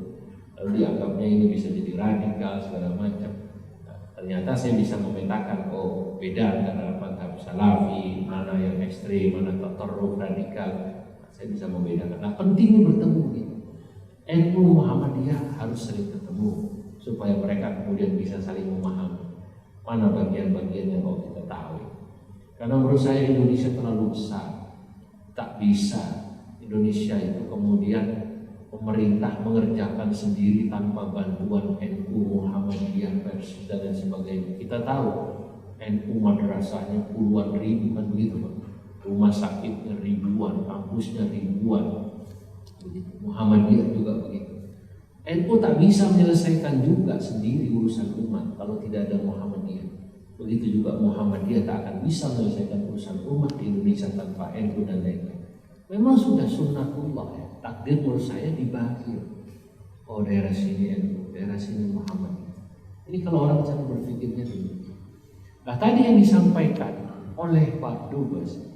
lalu dianggapnya ini bisa jadi radikal segala macam. Nah, ternyata saya bisa memetakan oh beda antara madhab salafi, mana yang ekstrim, mana tatarruf radikal. Nah, saya bisa membedakan. Nah pentingnya bertemu gitu. NU Muhammadiyah harus sering ketemu supaya mereka kemudian bisa saling memahami mana bagian-bagian yang mau kita tahu. Karena menurut saya Indonesia terlalu besar, tak bisa Indonesia itu kemudian pemerintah mengerjakan sendiri tanpa bantuan NU, Muhammadiyah, Persis dan lain sebagainya. Kita tahu NU madrasahnya puluhan ribu kan begitu Pak, rumah sakitnya ribuan, kampusnya ribuan, begitu. Muhammadiyah juga begitu. NU tak bisa menyelesaikan juga sendiri urusan umat kalau tidak ada Muhammadiyah. Begitu juga Muhammadiyah tak akan bisa menyelesaikan urusan umat di Indonesia tanpa NU dan lain-lain. Memang sudah sunnatullah ya, takdir menurut saya dibagi. Oh daerah sini NU, daerah sini Muhammadiyah. Ini kalau orang cara berpikirnya dulu. Nah tadi yang disampaikan oleh Pak Dubes,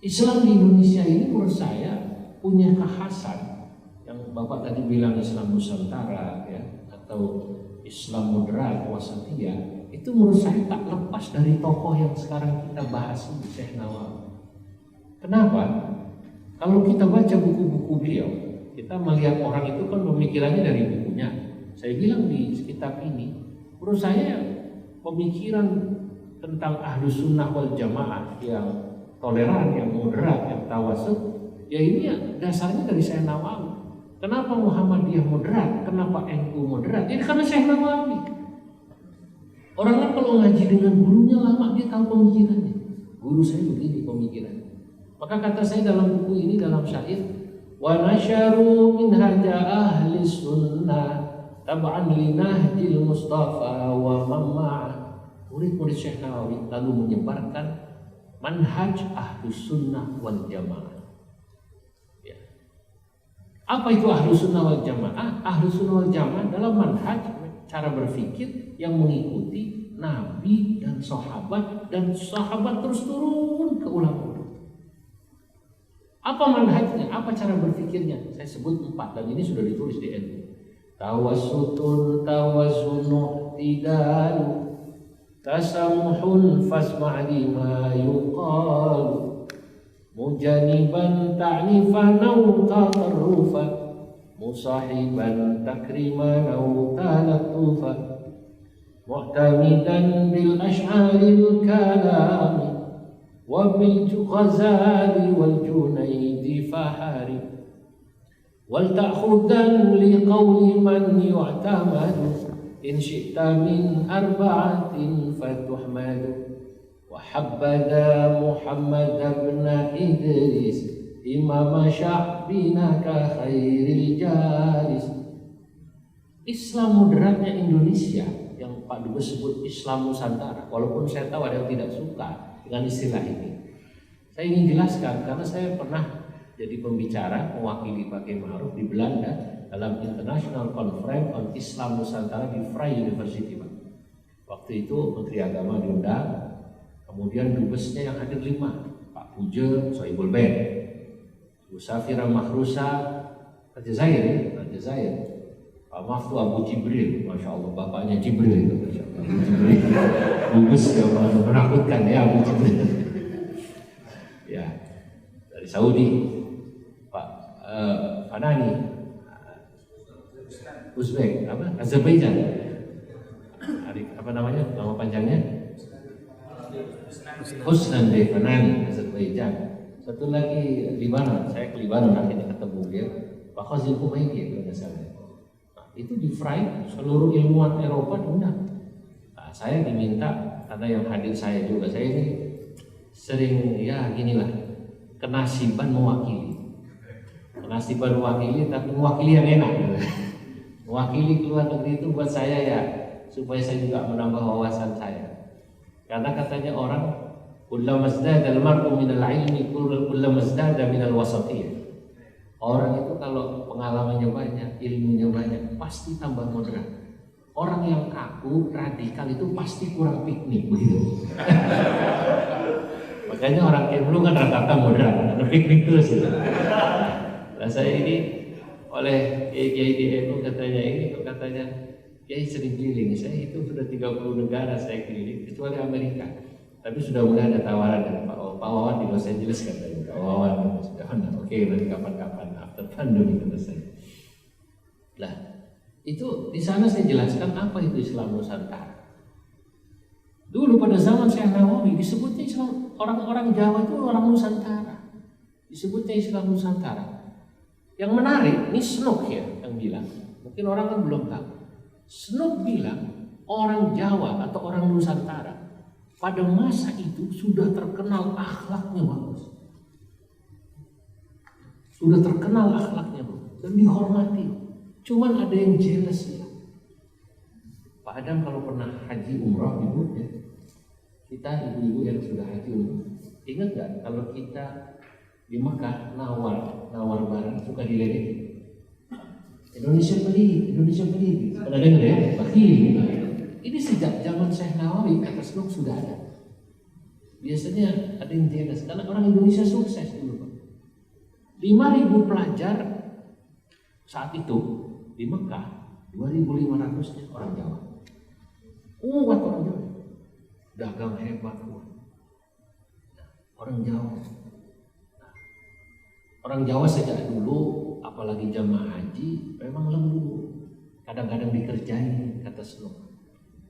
Islam di Indonesia ini menurut saya punya kekhasan yang Bapak tadi bilang Islam Nusantara ya, atau Islam moderat, wasatiyah. Itu menurut saya tak lepas dari tokoh yang sekarang kita bahas ini, Syekh Nawawi. Kenapa? Kalau kita baca buku-buku beliau, kita melihat orang itu kan pemikirannya dari bukunya. Saya bilang di kitab ini, menurut saya pemikiran tentang Ahlus Sunnah wal Jamaah yang toleran, yang moderat, yang tawasud, ya ini ya dasarnya dari Syekh Nawawi. Kenapa Muhammadiyah moderat? Kenapa NU moderat? Ini karena Syekh Nawawi. Orang kan kalau ngaji dengan gurunya lama dia tahu pemikirannya. Guru saya begini pemikirannya. Maka kata saya dalam buku ini dalam syair, wa nasyaru minhaja ahli sunnah tab'an li nahjil Mustafa wa mamma. Murid-murid Syekh Nawawi lalu menyebarkan manhaj ahli sunnah wal jamaah. Ya. Apa itu ahli sunnah wal jamaah? Ahli sunnah wal jamaah dalam manhaj cara berpikir yang mengikuti Nabi dan sahabat terus turun ke ulama. Apa manhajnya? Apa cara berpikirnya? Saya sebut 4 dan ini sudah ditulis di NU. Tawassutun tawazunu tidalu tasamuhun fasma' lima yuqalu mujaniban ta'nifan aw tatarrufan musahiban takriman aw talattufa mu'tamidan bil ash'aril kalami wa bil ghazali wal junaidi fahari wal ta'khudan li qawli man yu'tamadu in syi'ta min arba'atin fatuhmadu wa habbada Muhammad ibn Idris imam sya'bina ka khairil jalis. Islam moderatnya Indonesia yang Pak Dubes sebut Islam Nusantara, walaupun saya tahu ada yang tidak suka dengan istilah ini. Saya ingin jelaskan karena saya pernah jadi pembicara mewakili Pak Kiai Ma'ruf di Belanda dalam International Conference on Islam Nusantara di Vrije University Pak. Waktu itu Menteri Agama diundang, kemudian dubesnya yang hadir 5, Pak Puja, Sohibul Ben, Bu Safira Mahrusa, Aljazair, Pak Maftu Abu Jibril, Masya Allah, bapaknya Jibril itu, Masya Allah, Jibril, dubes yang menakutkan ya Abu Jibril, ya dari Saudi, Pak Fanani, Uzbek, Azerbaijan, apa namanya, nama panjangnya? Husnan Fanani, Azerbaijan. Satu lagi Libanon, saya ke Libanon akhirnya ketemu dia, Pak Khazil Kumaiti kalau nggak salah. Nah, itu di Vrije seluruh ilmuwan Eropa diundang. Nah, saya diminta karena yang hadir saya juga, saya ini sering ya ginilah kenasiban mewakili, tapi mewakili yang enak. Mewakili keluar negeri itu buat saya ya supaya saya juga menambah wawasan saya. Karena katanya orang Kullama izdada al-mar'u minal ilmi kullama izdada minal wasatiyah. Orang itu kalau pengalamannya banyak, ilmunya banyak, pasti tambah moderat. Orang yang kaku, radikal itu pasti kurang piknik begitu. Makanya orang Kemlu kan rata-rata moderat, ada piknik terus gitu. Nah, saya ini oleh Kiai di NU katanya Kiai sering keliling. Saya itu sudah 30 negara saya keliling, kecuali Amerika. Tapi sudah mulai ada tawaran dari Pak Wawan di Los Angeles katanya. Pak Wawan sudah oke, nanti kapan-kapan after pandemi kata saya. Lah, itu di sana saya jelaskan apa itu Islam Nusantara. Dulu pada zaman Syekh Nawawi disebutnya Islam, orang-orang Jawa itu orang Nusantara. Disebutnya Islam Nusantara. Yang menarik, ini Snook ya yang bilang. Mungkin orang kan belum tahu. Snook bilang orang Jawa atau orang Nusantara pada masa itu sudah terkenal akhlaknya bagus. Sudah terkenal akhlaknya bagus dan dihormati. Cuman ada yang jealous ya. Pak Adam kalau pernah haji umrah ibu ya, kita ibu-ibu yang sudah haji umrah, ingat nggak kalau kita di Mekah nawar barang suka diledekin. Indonesia beli. Pernah dengar ya? Bakhil. Ini sejak zaman Syekh Nawawi kata Snook sudah ada. Biasanya ada yang jelas karena orang Indonesia sukses dulu Pak. 5.000 pelajar saat itu di Mekah, 2.500-nya orang Jawa. Kuat orang Jawa, dagang hebat kuat. Orang Jawa. Orang Jawa sejak dulu, apalagi jamaah haji, memang lembut. Kadang-kadang dikerjain kata Snook.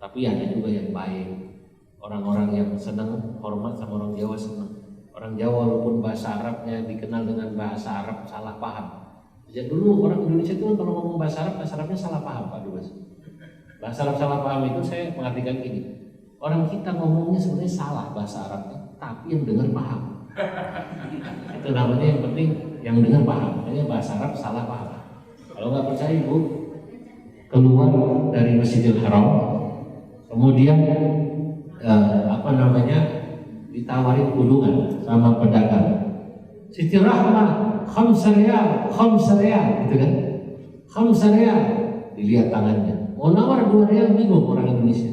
Tapi ada juga yang baik. Orang-orang yang senang hormat sama orang Jawa senang. Orang Jawa walaupun bahasa Arabnya dikenal dengan bahasa Arab salah paham. Sejak dulu orang Indonesia itu kalau ngomong bahasa Arabnya salah paham Pak Dubes. Bahasa Arab salah paham itu saya mengartikan gini. Orang kita ngomongnya sebenarnya salah bahasa Arabnya, tapi yang dengar paham. Itu namanya yang penting yang dengar paham. Makanya bahasa Arab salah paham. Kalau nggak percaya Ibu, keluar dari Masjidil Haram, kemudian ditawarin kudungan sama pedagang. Siti Rahmah, khamsa riyal, gitu kan? Khamsa riyal. Dilihat tangannya. Mau nawar 2 riyal bingung orang Indonesia.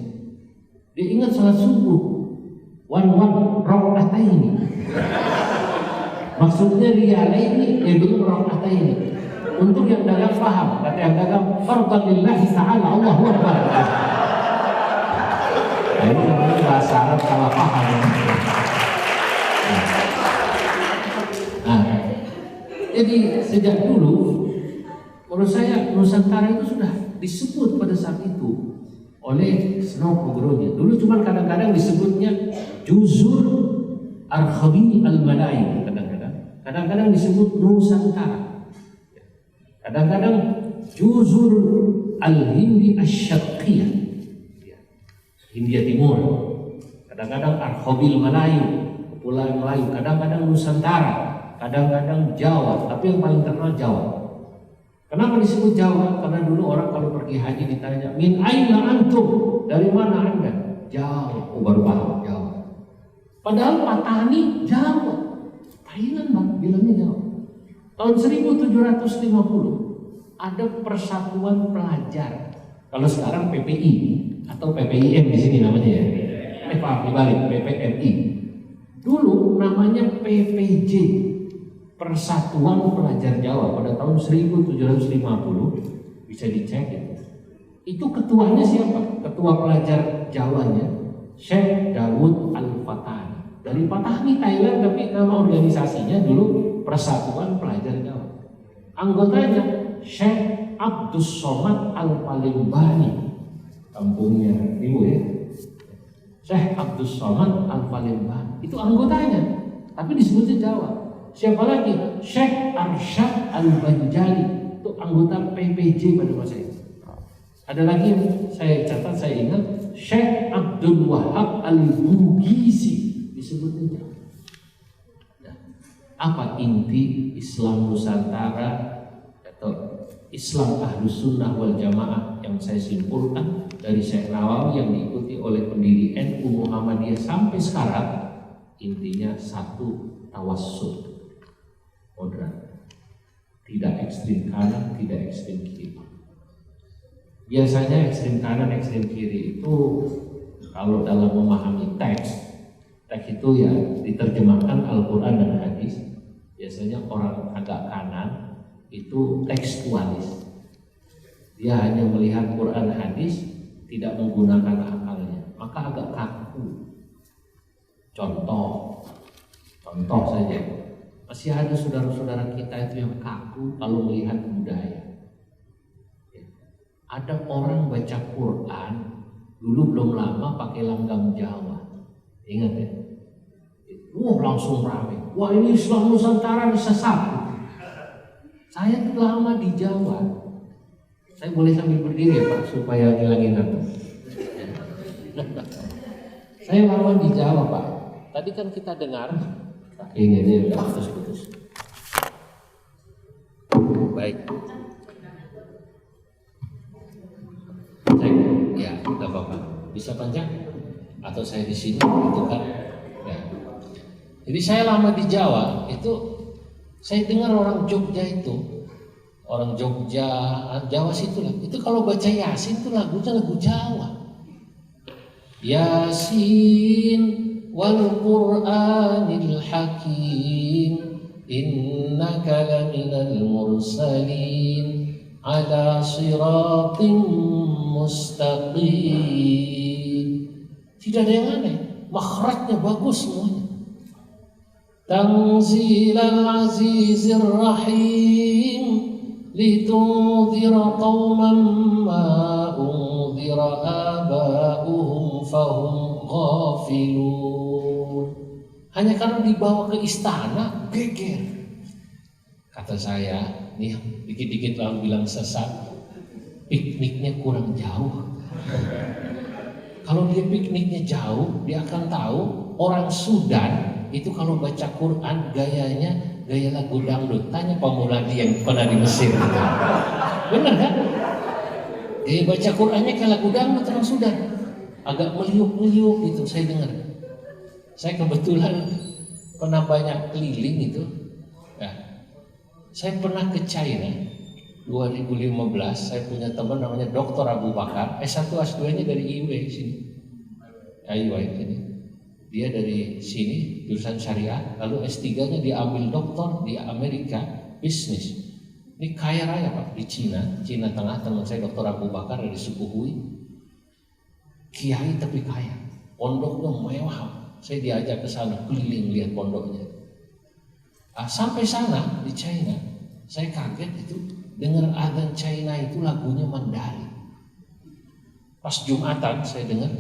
Dia ingat salat subuh. Wan rakaataini. Maksudnya riyalaini, dia bilang rakaataini. Untuk yang dagang paham, kata yang dagang fardhan lillahi ta'ala, Allahu Akbar. Nah, ini namanya bahasa Arab salah paham. Nah, jadi sejak dulu menurut saya Nusantara itu sudah disebut pada saat itu oleh Snook Nugroho. Dulu cuma kadang-kadang disebutnya Juzur Arkhabi Al-Malai, kadang-kadang disebut Nusantara, kadang-kadang Juzur Al-Hindi Asy-Syarqiyah, Hindia Timur, kadang-kadang Arkhabil Melayu, Kepulauan Melayu, kadang-kadang Nusantara, kadang-kadang Jawa, tapi yang paling terkenal Jawa. Kenapa disebut Jawa? Karena dulu orang kalau pergi haji ditanya, min aina antum? Dari mana Anda? Jawa. Oh, baru paham Jawa. Padahal Patani Jawa. Thailand Bang, bilangnya Jawa. Tahun 1750 ada Persatuan Pelajar. Kalau sekarang PPI atau PPIM di sini namanya ya. Maaf, dibalik PPMI. Dulu namanya PPJ, Persatuan Pelajar Jawa, pada tahun 1750, bisa dicek itu. Itu ketuanya siapa? Ketua pelajar Jawanya Syekh Dawud Al-Fatani. Dari Patani Thailand, tapi nama organisasinya dulu Persatuan Pelajar Jawa. Anggotanya Syekh Abdus Somad Al-Palimbani, kampungnya Ibu ya. Syekh Abdus Somad Al-Palimbani itu anggotanya, tapi disebutnya Jawa. Siapa lagi? Syekh Arsyad Al-Banjali, itu anggota PPJ pada masa itu. Ada lagi saya catat, saya ingat, Syekh Abdul Wahab Al-Bugisi, disebutnya Jawa. Nah, apa inti Islam Nusantara atau Islam Ahlus Sunnah wal Jamaah yang saya simpulkan dari Syekh Nawawi yang diikuti oleh pendiri NU Muhammadiyah sampai sekarang? intinya satu, tawassut, moderat, tidak ekstrim kanan, tidak ekstrim kiri. Biasanya ekstrim kanan, ekstrim kiri itu kalau dalam memahami teks itu ya diterjemahkan Al-Quran dan hadis. Biasanya orang agak kanan itu tekstualis, dia hanya melihat Quran hadis, tidak menggunakan akalnya, maka agak kaku. Contoh saja, masih ada saudara-saudara kita itu yang kaku kalau melihat budaya. Ada orang baca Quran dulu belum lama pakai langgam Jawa, ingat ya? Langsung rame. Wah, ini Islam Nusantara bisa satu. Saya tuh lama di Jawa. Saya boleh sambil berdiri ya Pak supaya ngilangin ngantuk. Saya lama di Jawa Pak. Tadi kan kita dengar ini udah putus-putus. Baik. Ya, nggak apa-apa. Bisa panjang? Atau saya di sini gitu kan? Ya. Jadi saya lama di Jawa itu, saya dengar orang Jogja itu, orang Jogja, Jawa situ lah. Itu kalau baca Yasin itu lagunya lagu Jawa. Yasin wal Qur'anil Hakim, innaka laminal mursalin ala siratim mustaqim. Tidak ada yang aneh, makhrajnya bagus semuanya. Tanzilal azizir rahim, litunzira qauman ma unzira aba'uhum fahum ghafilun. Hanya karena dibawa ke istana geger. Kata saya, nih dikit-dikit orang bilang sesat, pikniknya kurang jauh. Kalau dia pikniknya jauh, dia akan tahu orang Sudan itu kalau baca Quran gayanya gaya lagu dangdut. Tanya Pak Muladi yang pernah di Mesir gitu. Bener kan? Gaya baca Qurannya kayak lagu dangdut orang Sudan, agak meliuk-meliuk gitu. Saya dengar. Saya kebetulan pernah banyak keliling itu. Nah, saya pernah ke China 2015. Saya punya teman namanya Dr. Abu Bakar, S1 S2-nya dari IUI sini. IUI sini. Dia dari sini jurusan syariah, lalu S3-nya diambil doktor di Amerika bisnis. Ini kaya raya Pak di Cina Tengah. Teman saya Dr. Abu Bakar dari suku Hui, kiai tapi kaya, pondoknya mewah. Saya diajak ke sana keliling lihat pondoknya. Sampai sana di China, saya kaget itu dengar adzan China itu lagunya Mandarin. Pas Jumatan saya dengar,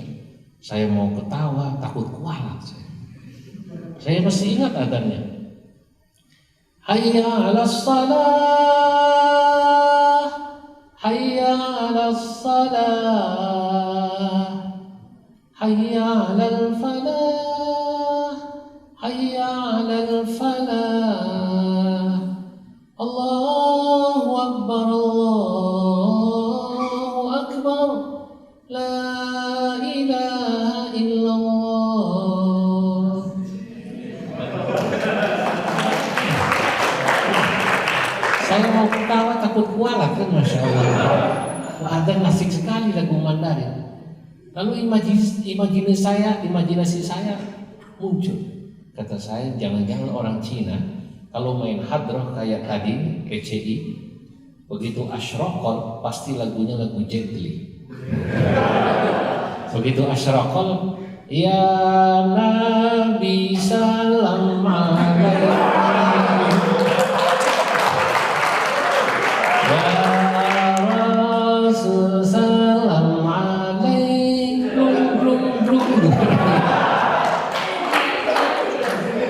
saya mau ketawa takut kualat saya masih ingat adzannya. Hayya 'alas salah, hayya 'alas salah, hayya 'alal falah, hayya 'alal falah. Allahu akbar, Allahu akbar, la ilaha illallah. Saya mau ketawa takut kualat kan, Masya Allah. Ada asik sekali lagu Mandarin. Lalu imajinasi saya muncul. Kata saya, jangan-jangan orang Cina kalau main hadroh kayak tadi PCI, begitu asyraqal pasti lagunya lagu Jet Li. Begitu asyraqal, ya Nabi salam alaikum, ya Rasul salam alaikum.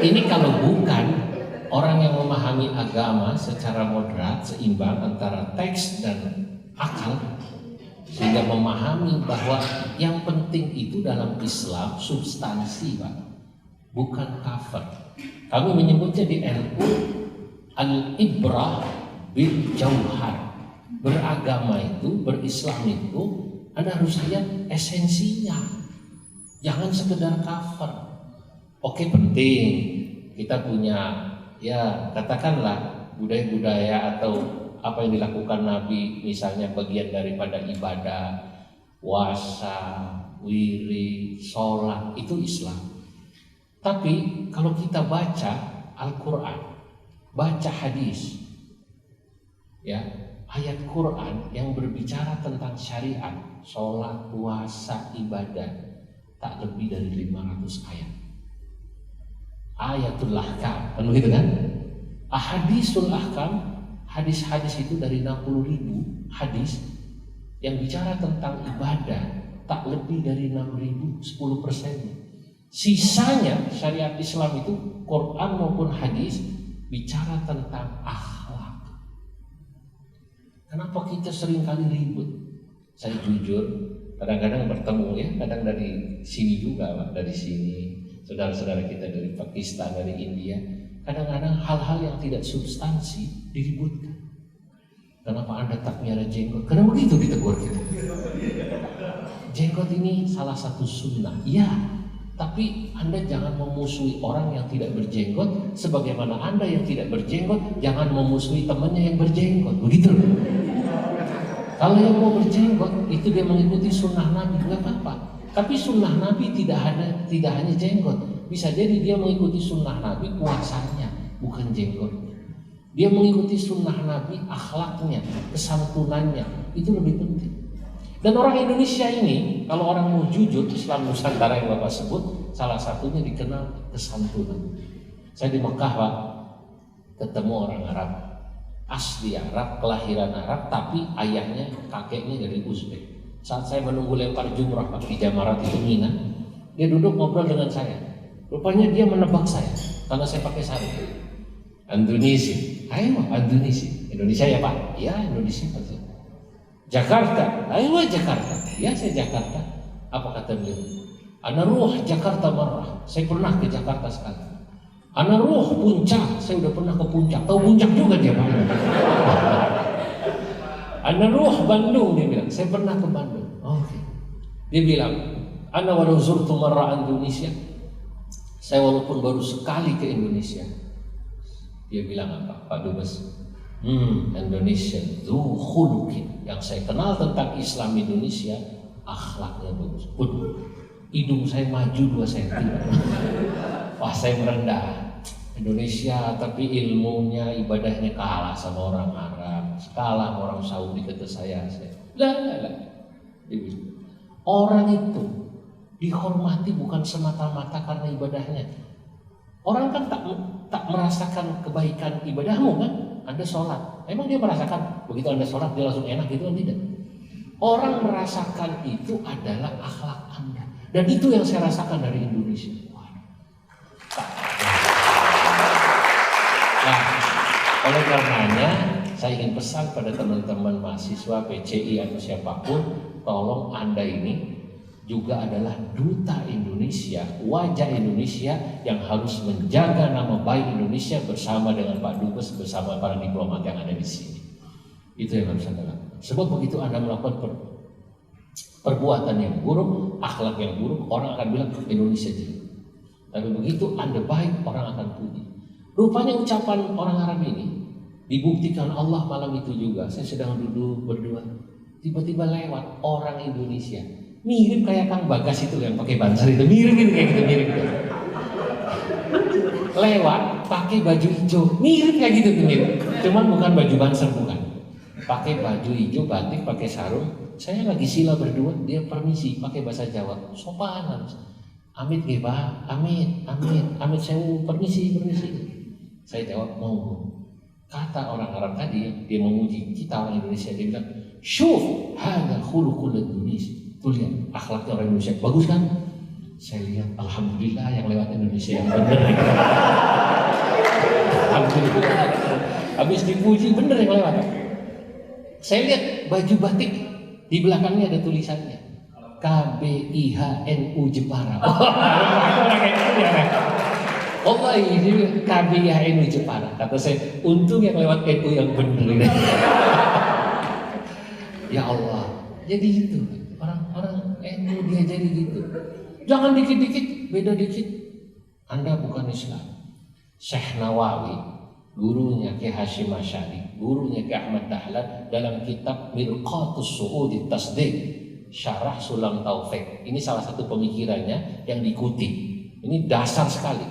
Ini kalau bukan orang yang memahami agama secara moderat, seimbang antara teks dan akal, sehingga memahami bahwa yang penting itu dalam Islam substansi Pak, bukan cover. Kami menyebutnya di NU al-ibrah bil jauhar. Beragama itu, berislam itu, Anda harus lihat esensinya, jangan sekedar cover. Oke, penting kita punya, ya katakanlah budaya-budaya atau apa yang dilakukan Nabi, misalnya bagian daripada ibadah, puasa, wirid, sholat, itu Islam. Tapi kalau kita baca Al-Quran, baca hadis, ya, ayat Quran yang berbicara tentang syariat, sholat, puasa, ibadah, tak lebih dari 500 ayat. Ayatul Ahkam, kan begitu kan? Ahadisul Ahkam, hadis-hadis itu dari 60.000 hadis yang bicara tentang ibadah, tak lebih dari 6.000, 10%. Sisanya syariat Islam itu Quran maupun hadis bicara tentang akhlak. Kenapa kita sering kali ribut? Saya jujur, kadang-kadang bertemu ya, kadang dari sini juga Pak, dari sini, saudara-saudara kita dari Pakistan, dari India, kadang-kadang hal-hal yang tidak substansi diributkan. Kenapa Anda tak miara jenggot? Karena begitu ditegur kita. Jenggot ini salah satu sunnah, ya. Tapi Anda jangan memusuhi orang yang tidak berjenggot, sebagaimana Anda yang tidak berjenggot jangan memusuhi temannya yang berjenggot. Begitu. Kalau yang mau berjenggot itu dia mengikuti sunnah Nabi, nggak apa-apa. Tapi sunnah Nabi tidak hanya jenggot. Bisa jadi dia mengikuti sunnah Nabi puasanya, bukan jenggot. Dia mengikuti sunnah Nabi akhlaknya, kesantunannya, itu lebih penting. Dan orang Indonesia ini, kalau orang mau jujur, Islam Nusantara yang Bapak sebut, salah satunya dikenal kesantunan. Saya di Mekah Pak, ketemu orang Arab, asli Arab, kelahiran Arab, tapi ayahnya, kakeknya dari Uzbek. Saat saya menunggu lempar jumrah Pak di Jamarat itu Mina, dia duduk ngobrol dengan saya. Rupanya dia menebak saya karena saya pakai sarung. Indonesia, ayo Indonesia, Indonesia ya Pak? Ya Indonesia Pak. Jakarta, ayo Jakarta. Ya saya Jakarta. Apa kata beliau? Ana ruh Jakarta marah. Saya pernah ke Jakarta sekali. Ana ruh Puncak. Saya udah pernah ke Puncak. Tahu Puncak juga dia Pak. Ana ruh Bandung, dia bilang. Saya pernah ke Bandung. Oke. Dia bilang, ana walau zurtu marra Indonesia. Saya walaupun baru sekali ke Indonesia. Dia bilang apa? Pak Dubes. Indonesia dzu khuluqin. Yang saya kenal tentang Islam Indonesia, akhlaknya bagus. Hidung saya maju 2 cm. Wah, saya merendah. Indonesia tapi ilmunya, ibadahnya kalah sama orang Arab, kalah sama orang Saudi, kata saya. Lah. Orang itu dihormati bukan semata-mata karena ibadahnya. Orang kan tak merasakan kebaikan ibadahmu kan? Anda sholat, emang dia merasakan begitu Anda sholat dia langsung enak gitu kan? Tidak. Orang merasakan itu adalah akhlak Anda, dan itu yang saya rasakan dari Indonesia. Nah, oleh karenanya saya ingin pesan pada teman-teman mahasiswa PCI atau siapapun, tolong Anda ini juga adalah duta Indonesia, wajah Indonesia yang harus menjaga nama baik Indonesia bersama dengan Pak Dubes, bersama para diplomat yang ada di sini. Itu yang harus Anda lakukan. Sebab begitu Anda melakukan perbuatan yang buruk, akhlak yang buruk, orang akan bilang Indonesia jelek. Tapi begitu Anda baik, orang akan puji. Rupanya ucapan orang Arab ini dibuktikan Allah malam itu juga. Saya sedang duduk berdua, tiba-tiba lewat orang Indonesia. Mirip kayak Kang Bagas itu yang pakai banser itu, mirip kayak gitu, mirip. Lewat pakai baju hijau, mirip kayak gitu tuh mirip. Cuman bukan baju banser, bukan. Pakai baju hijau, batik, pakai sarung. Saya lagi sila berdua, dia permisi pakai bahasa Jawa, sopan harus. Amit nggih Pak, amit, saya permisi. Saya jawab mau. Kata orang Arab tadi, dia memuji kita orang Indonesia, dia bilang, "Syuf, hadza khuluqul Indonesia." Tuh lihat, akhlaknya orang Indonesia bagus kan? Saya lihat, alhamdulillah yang lewat Indonesia yang benar. Alhamdulillah. Habis dipuji benar yang lewat. Saya lihat baju batik, di belakangnya ada tulisannya KBIHNU Jepara. Oh ini KBIHNU Jepara. Kata saya, untung yang lewat NU yang benar. Ya Allah, jadi itu. Orang NU dia jadi gitu. Jangan dikit-dikit, beda dikit. Anda bukan Islam. Syekh Nawawi, gurunya Ki Hasyim Asy'ari, gurunya Ki Ahmad Dahlan, dalam kitab Mirqatus Su'udi Tasdiq, Syarah Sulam Taufik. Ini salah satu pemikirannya yang dikutip. Ini dasar sekali.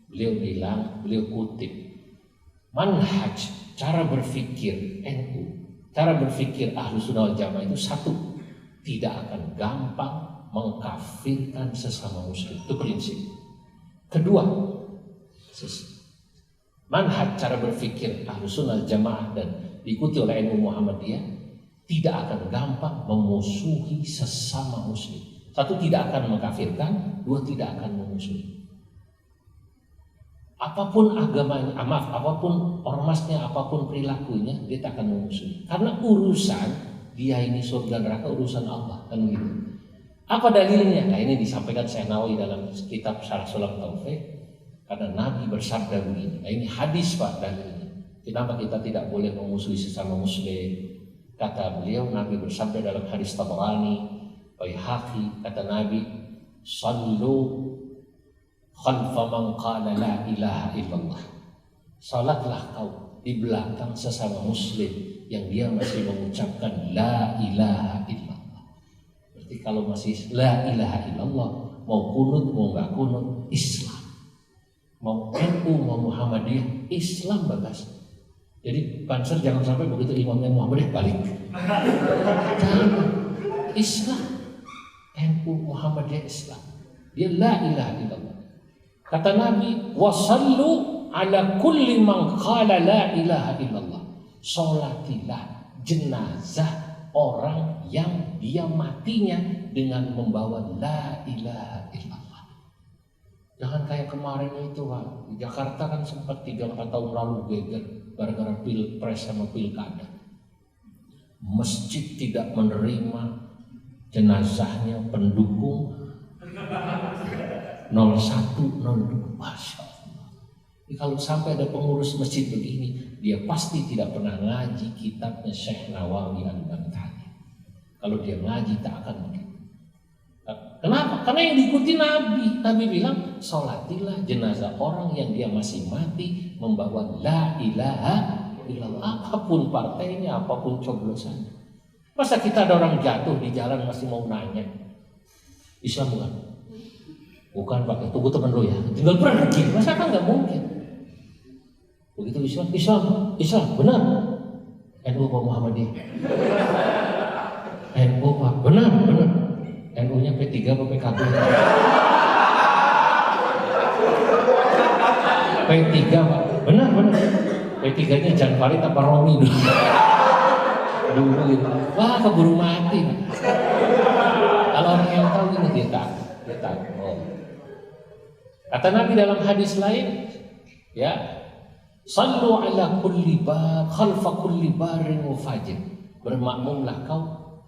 Beliau bilang, beliau kutip, manhaj, cara berpikir NU, cara berpikir Ahlus Sunnah wal Jamaah itu satu, tidak akan gampang mengkafirkan sesama muslim. Itu prinsip. Kedua, manhaj, cara berpikir Ahlus Sunnah wal Jamaah dan diikuti oleh NU Muhammadiyah tidak akan gampang memusuhi sesama muslim. Satu, tidak akan mengkafirkan. Dua, tidak akan memusuhi. Apapun agamanya, apapun ormasnya, apapun perilakunya, dia tak akan memusuhi. Karena urusan dia ini surga neraka urusan Allah, kan gitu. Apa dalilnya? Nah, ini disampaikan Syekh Nawawi dalam kitab Syarah Sulam Taufik. Karena Nabi bersabda begini. Nah, ini hadis Pak dalilnya. Kenapa kita tidak boleh memusuhi sesama muslim? Kata beliau, Nabi bersabda dalam hadis Tabarani, Baihaqi, kata Nabi, sallu khalfa man qala la ilaha illallah. Salatlah kau di belakang sesama muslim yang dia masih mengucapkan la ilaha illallah. Berarti kalau masih la ilaha illallah, mau kunut mau enggak kunut, Islam. Mau NU mau Muhammadiyah, Islam bagas. Jadi Banser jangan sampai begitu imamnya Muhammadiyah balik. Jangan. Islam, NU Muhammadiyah Islam. Dia la ilaha illallah. Kata Nabi, wasallu ala kulli man qala la ilaha illallah. Salatilah jenazah orang yang dia matinya dengan membawa la ilaha illallah. Jangan kayak kemarin itu Pak, di Jakarta kan sempat 3-4 tahun lalu geger gara-gara pilpres sama pilkada. Masjid tidak menerima jenazahnya pendukung 01, 02, Masya Allah. Jadi kalau sampai ada pengurus masjid begini, dia pasti tidak pernah ngaji kitabnya Syekh Nawawi Al-Bantani. Kalau dia ngaji tak akan begitu. Kenapa? Karena yang diikuti Nabi. Nabi bilang, sholatilah jenazah orang yang dia masih mati membawa la ilaha illallah. Apapun partainya, apapun coblosannya. Masa kita ada orang jatuh di jalan masih mau nanya, Islam bukan? Bukan Pak, tunggu teman lu ya. Tinggal pergi, masa kan nggak mungkin. Begitu Islam, benar. NU Pak Muhammadiyah. NU Pak, benar. NU-nya P3 apa PKB? P3 Pak, benar. P3-nya Jan Farid apa Romi dulu? Gitu. Wah, keburu mati. Kalau orang yang tahu ini dia tahu. Oh. Kata Nabi dalam hadis lain, ya, sallu ala kulli bar, khalfa kulli barin wa fajir. Bermakmumlah kau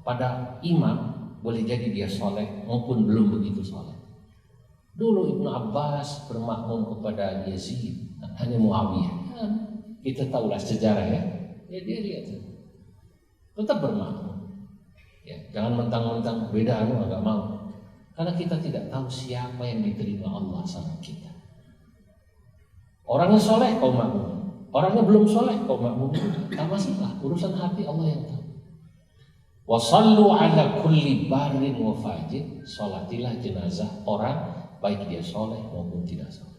pada imam, boleh jadi dia soleh maupun belum begitu soleh. Dulu Ibnu Abbas bermakmum kepada Yazid, hanya Muawiyah. Kita tahulah sejarah ya. Ya dia lihat, tetap bermakmum. Ya, jangan mentang-mentang beda enggak mau. Karena kita tidak tahu siapa yang diterima Allah sama kita. Orangnya soleh kau makmum, orangnya belum soleh kau makmum. Tak masalah, urusan hati Allah yang tahu. Wasallu ala kulli barin wa fajir. Salatilah jenazah orang baik dia soleh maupun tidak soleh.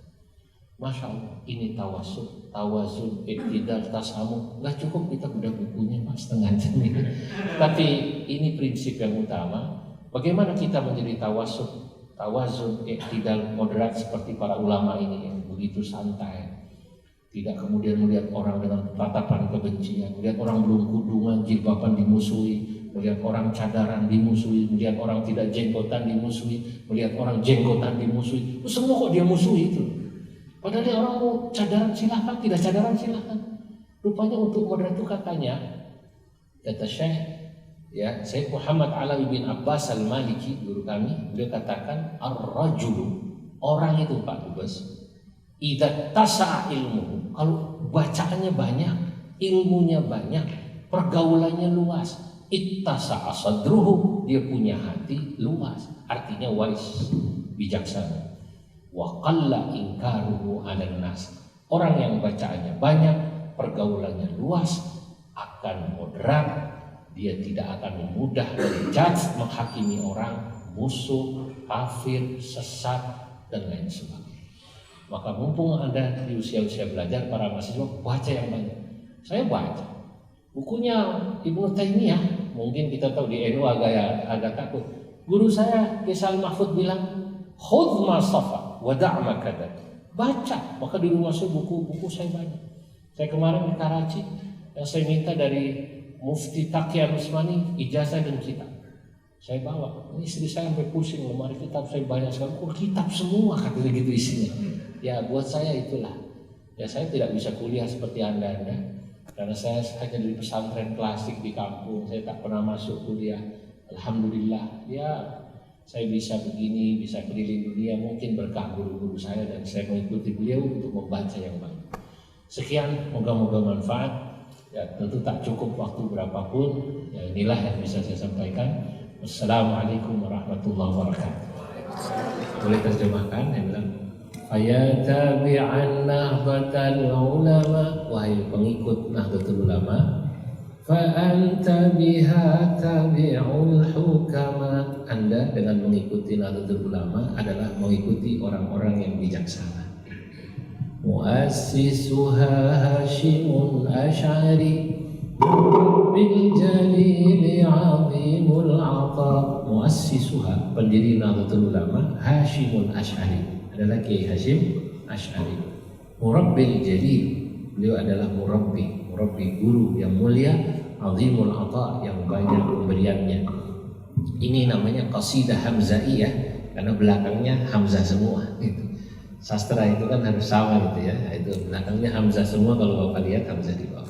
Masya Allah, ini tawazun, iktidal, tasamu. Gak cukup kita udah bukunya Mas setengah jam ini. Tapi ini prinsip yang utama. Bagaimana kita menjadi tawazun, iktidal, moderat seperti para ulama ini yang begitu santai. Tidak kemudian melihat orang dengan tatapan kebencian, melihat orang belum kudungan, jilbaban dimusuhi, melihat orang cadaran dimusuhi, melihat orang tidak jenggotan dimusuhi, melihat orang jenggotan dimusuhi. Semua kok dia musuhi itu. Padahal dia orang mau cadaran silahkan, tidak cadaran silahkan. Rupanya untuk moderat itu katanya, kata Syekh Muhammad Alawi bin Abbas Al-Maliki, guru kami, beliau katakan ar-rajulu, orang itu Pak Dubes, idza tasa'a ilmu, kalau bacaannya banyak, ilmunya banyak, pergaulannya luas, ittasa'a sadruhu, dia punya hati luas, artinya wise, bijaksana. wa qalla inkaruhu 'alan nas. Orang yang bacaannya banyak, pergaulannya luas, akan moderat, dia tidak akan mudah menjudge, menghakimi orang, musuh, kafir, sesat, dan lain sebagainya. Maka mumpung Anda di usia-usia belajar, para mahasiswa, baca yang banyak. Saya baca bukunya Ibnu Taimiyah. Mungkin kita tahu di NU agak takut. Guru saya Kisal Mahfud bilang, khudh ma safa wa da' ma kadad. Baca. Maka di rumah saya buku saya banyak. Saya kemarin di Karachi, yang saya minta dari Mufti Taqi Al-Usmani ijazah dan kitab. Saya bawa. Ini istri saya sampai pusing, lemari kitab saya banyak sekali. Kok kitab semua katanya gitu isinya. Ya buat saya itulah. Ya saya tidak bisa kuliah seperti Anda. Karena saya hanya di pesantren klasik di kampung. Saya tak pernah masuk kuliah. Alhamdulillah. Ya saya bisa begini, bisa keliling dunia. Mungkin berkah guru-guru saya dan saya mengikuti beliau untuk membaca yang banyak. Sekian, moga-moga manfaat. Ya tentu tak cukup waktu berapapun. Ya inilah yang bisa saya sampaikan. Wassalamualaikum warahmatullahi wabarakatuh. Boleh terjemahkan? Saya bilang, ya tabi'an nahdlatul ulama, wahai pengikut Nahdlatul Ulama, fa anta biha tabi'ul hukama. Anda dengan mengikuti Nahdlatul Ulama adalah mengikuti orang-orang yang bijaksana. Muassisuha Hashimun Asy'ari bil jalili 'azimul 'ata. Muassisuha, pendiri Nahdlatul Ulama, Hashimun Asy'ari adalah Kiai Hashim Asy'ari. Murabbil jalil, beliau adalah murabbi guru yang mulia, 'azimul 'ata, yang banyak pemberiannya. Ini namanya qasidah hamzaiyah karena belakangnya hamzah semua gitu. Sastra itu kan harus sama gitu ya. Itu belakangnya hamzah semua, kalau Bapak lihat hamzah di bawah.